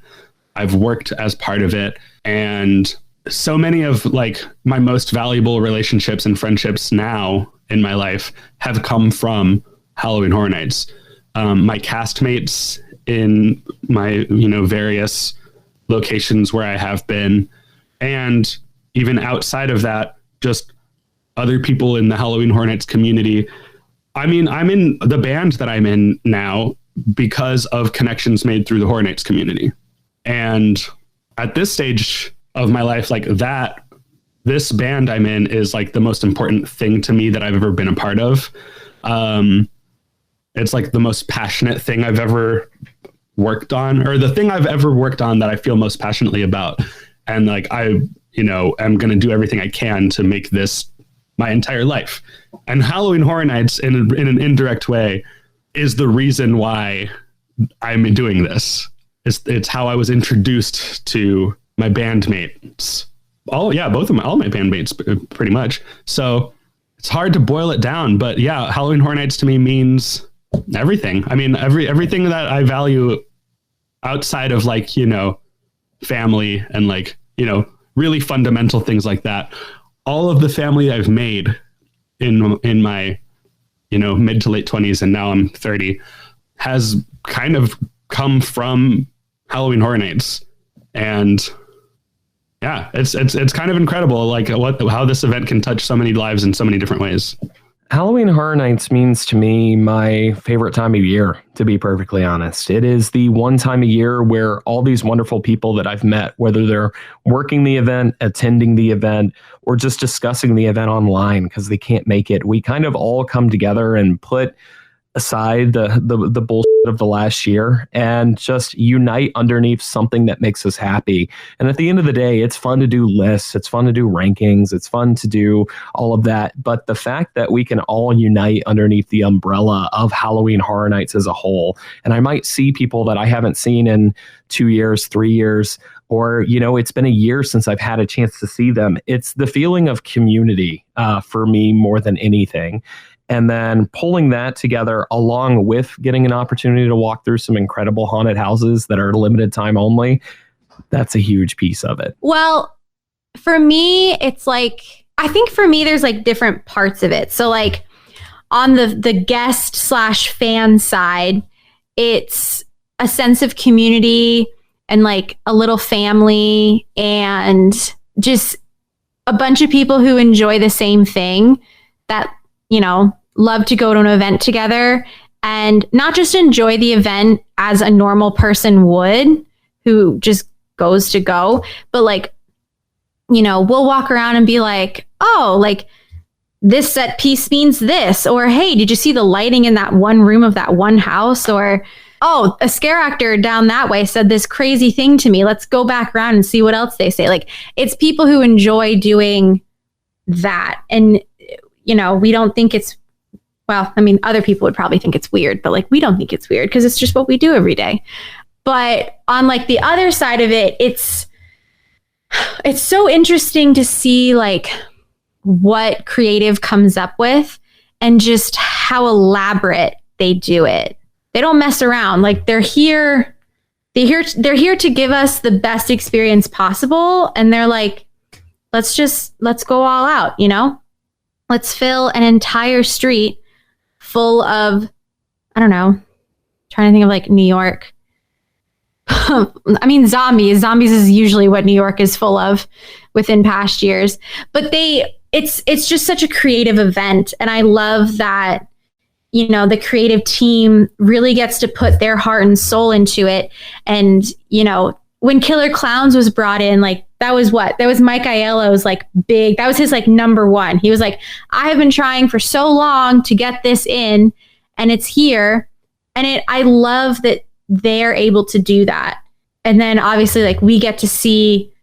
I've worked as part of it. And so many of like my most valuable relationships and friendships now in my life have come from Halloween Horror Nights. My castmates in my, various locations where I have been, and even outside of that, just other people in the Halloween Horror Nights community. I mean, I'm in the band that I'm in now because of connections made through the Horror Nights community. And at this stage of my life, like that, this band I'm in is like the most important thing to me that I've ever been a part of. It's like the most passionate thing I've ever worked on, or the thing I've ever worked on that I feel most passionately about. And like, I, am going to do everything I can to make this my entire life. And Halloween Horror Nights in an indirect way is the reason why I'm doing this. It's how I was introduced to my bandmates. All my bandmates pretty much. So it's hard to boil it down, but yeah, Halloween Horror Nights to me means everything. I mean, everything that I value outside of like, family and like, really fundamental things like that. All of the family I've made in my, mid to late 20s, and now I'm 30, has kind of come from Halloween Horror Nights. And yeah, it's kind of incredible, like how this event can touch so many lives in so many different ways. Halloween Horror Nights means to me my favorite time of year, to be perfectly honest. It is the one time a year where all these wonderful people that I've met, whether they're working the event, attending the event, or just discussing the event online because they can't make it, we kind of all come together and put aside the bullshit of the last year and just unite underneath something that makes us happy. And at the end of the day, it's fun to do lists, it's fun to do rankings, it's fun to do all of that. But the fact that we can all unite underneath the umbrella of Halloween Horror Nights as a whole, and I might see people that I haven't seen in 2 years, 3 years, or, it's been a year since I've had a chance to see them. It's the feeling of community for me more than anything. And then pulling that together along with getting an opportunity to walk through some incredible haunted houses that are limited time only, that's a huge piece of it. Well, for me, it's like, I think for me, there's like different parts of it. So like on the guest / fan side, it's a sense of community and like a little family and just a bunch of people who enjoy the same thing that, love to go to an event together and not just enjoy the event as a normal person would who just goes to go, but like, we'll walk around and be like, oh, like this set piece means this, or, hey, did you see the lighting in that one room of that one house? Or, oh, a scare actor down that way said this crazy thing to me. Let's go back around and see what else they say. Like, it's people who enjoy doing that. And, we don't think it's, well, I mean, other people would probably think it's weird, but like, we don't think it's weird because it's just what we do every day. But on like the other side of it, it's so interesting to see like what creative comes up with and just how elaborate they do it. They don't mess around. Like they're here to give us the best experience possible. And they're like, let's go all out, Let's fill an entire street full of, I don't know, trying to think of like New York. I mean, zombies. Zombies is usually what New York is full of within past years. But it's just such a creative event. And I love that you know, the creative team really gets to put their heart and soul into it. And, you know, when Killer Clowns was brought in, like, that was Mike Aiello's like big, that was his like number one. He was like, I have been trying for so long to get this in, and it's here. And I love that they're able to do that. And then obviously, like, we get to see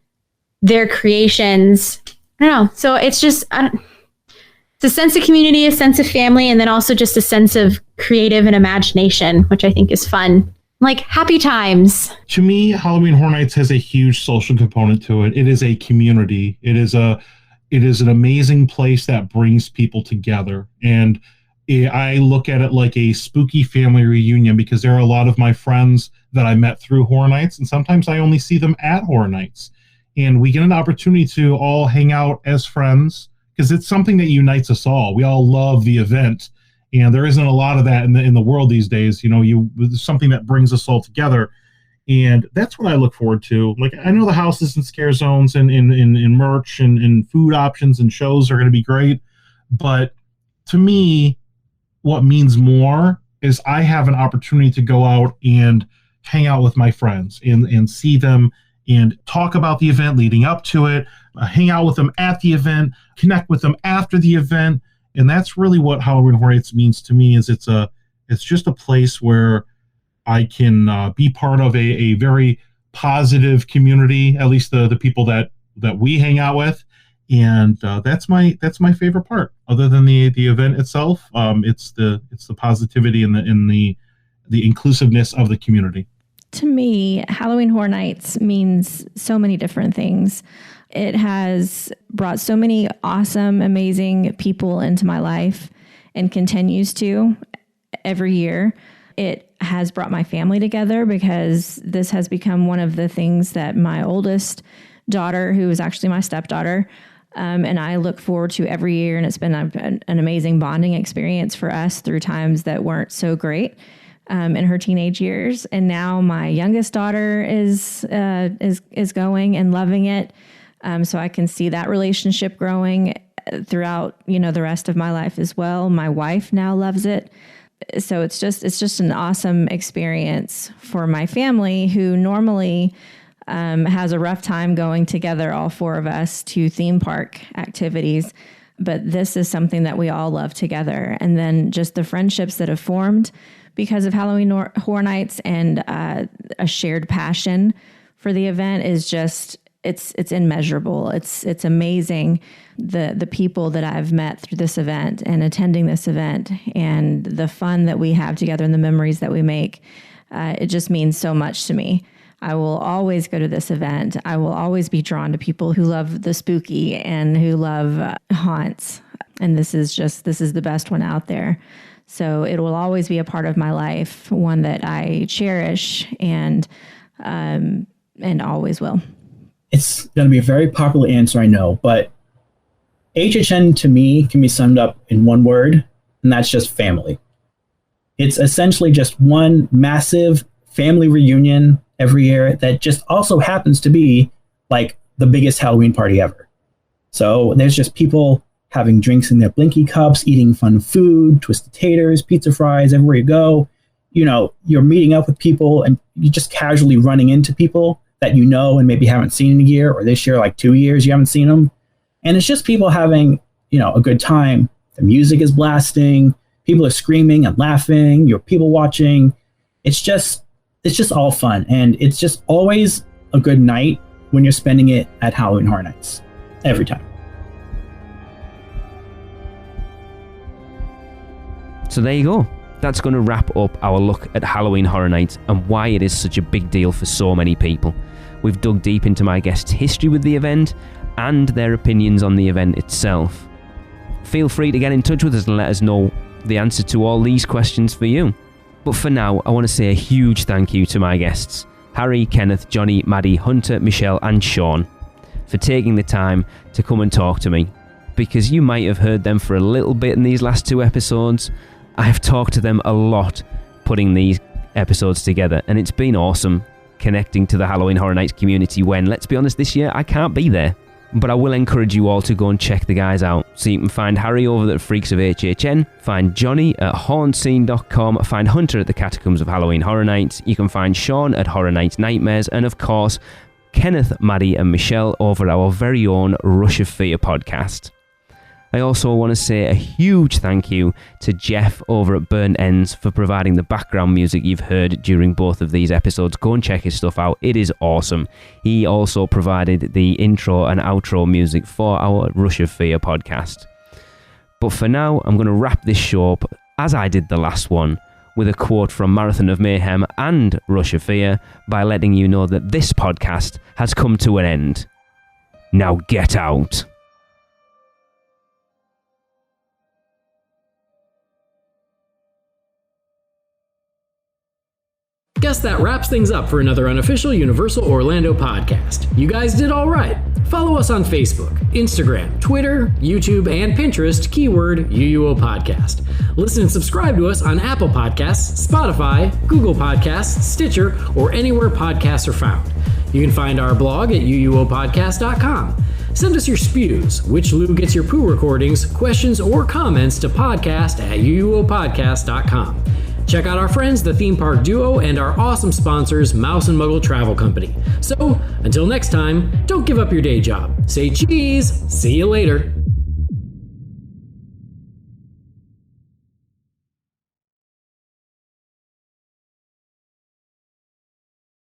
their creations. I don't know. So it's just, it's a sense of community, a sense of family, and then also just a sense of creative and imagination, which I think is fun. Like, happy times. To me, Halloween Horror Nights has a huge social component to it. It is a community. It is an amazing place that brings people together. And I look at it like a spooky family reunion, because there are a lot of my friends that I met through Horror Nights, and sometimes I only see them at Horror Nights. And we get an opportunity to all hang out as friends, because it's something that unites us all. We all love the event. And there isn't a lot of that in the world these days. You know, something that brings us all together. And that's what I look forward to. Like, I know the houses and scare zones and merch and food options and shows are going to be great. But to me, what means more is I have an opportunity to go out and hang out with my friends and see them and talk about the event leading up to it, hang out with them at the event, connect with them after the event. And that's really what Halloween Horror Nights means to me. Is it's just a place where I can be part of a very positive community, at least the people that we hang out with, and that's my favorite part. Other than the event itself, it's the positivity and the inclusiveness of the community. To me, Halloween Horror Nights means so many different things. It has brought so many awesome, amazing people into my life and continues to every year. It has brought my family together, because this has become one of the things that my oldest daughter, who is actually my stepdaughter, and I look forward to every year. And it's been an amazing bonding experience for us through times that weren't so great in her teenage years. And now my youngest daughter is going and loving it. So I can see that relationship growing throughout, you know, the rest of my life as well. My wife now loves it. So it's just an awesome experience for my family, who normally has a rough time going together, all four of us, to theme park activities. But this is something that we all love together. And then just the friendships that have formed because of Halloween Horror Nights and a shared passion for the event is just, it's immeasurable. It's amazing, the people that I've met through this event and attending this event, and the fun that we have together and the memories that we make. It just means so much to me. I will always go to this event. I will always be drawn to people who love the spooky and who love haunts. And this is the best one out there. So it will always be a part of my life, one that I cherish and always will. It's going to be a very popular answer, I know, but HHN to me can be summed up in one word, and that's just family. It's essentially just one massive family reunion every year that just also happens to be like the biggest Halloween party ever. So there's just people having drinks in their blinky cups, eating fun food, twisted taters, pizza fries, everywhere you go. You know, you're meeting up with people and you're just casually running into people that you know and maybe haven't seen in a year, or this year, like 2 years, you haven't seen them. And it's just people having, you know, a good time. The music is blasting. People are screaming and laughing. You're people watching. It's just all fun. And it's just always a good night when you're spending it at Halloween Horror Nights. Every time. So there you go. That's going to wrap up our look at Halloween Horror Nights and why it is such a big deal for so many people. We've dug deep into my guests' history with the event and their opinions on the event itself. Feel free to get in touch with us and let us know the answer to all these questions for you. But for now, I want to say a huge thank you to my guests, Harry, Kenneth, Johnny, Maddie, Hunter, Michelle and Sean, for taking the time to come and talk to me. Because you might have heard them for a little bit in these last 2 episodes, I've talked to them a lot putting these episodes together, and it's been awesome connecting to the Halloween Horror Nights community when, let's be honest, this year I can't be there. But I will encourage you all to go and check the guys out. So you can find Harry over at Freaks of HHN, find Johnny at hauntScene.com, find Hunter at the Catacombs of Halloween Horror Nights, you can find Sean at Horror Nights Nightmares, and of course, Kenneth, Maddie and Michelle over our very own Rush of Fear podcast. I also want to say a huge thank you to Jeff over at Burnt Ends for providing the background music you've heard during both of these episodes. Go and check his stuff out. It is awesome. He also provided the intro and outro music for our Rush of Fear podcast. But for now, I'm going to wrap this show up, as I did the last one, with a quote from Marathon of Mayhem and Rush of Fear by letting you know that this podcast has come to an end. Now get out. Guess that wraps things up for another unofficial Universal Orlando podcast. You guys did all right. Follow us on Facebook, Instagram, Twitter, YouTube, and Pinterest, keyword UUO Podcast. Listen and subscribe to us on Apple Podcasts, Spotify, Google Podcasts, Stitcher, or anywhere podcasts are found. You can find our blog at uuopodcast.com. Send us your spews, which Lou gets your poo recordings, questions, or comments to podcast@uuopodcast.com. Check out our friends, the Theme Park Duo, and our awesome sponsors, Mouse and Muggle Travel Company. So, until next time, don't give up your day job. Say cheese. See you later.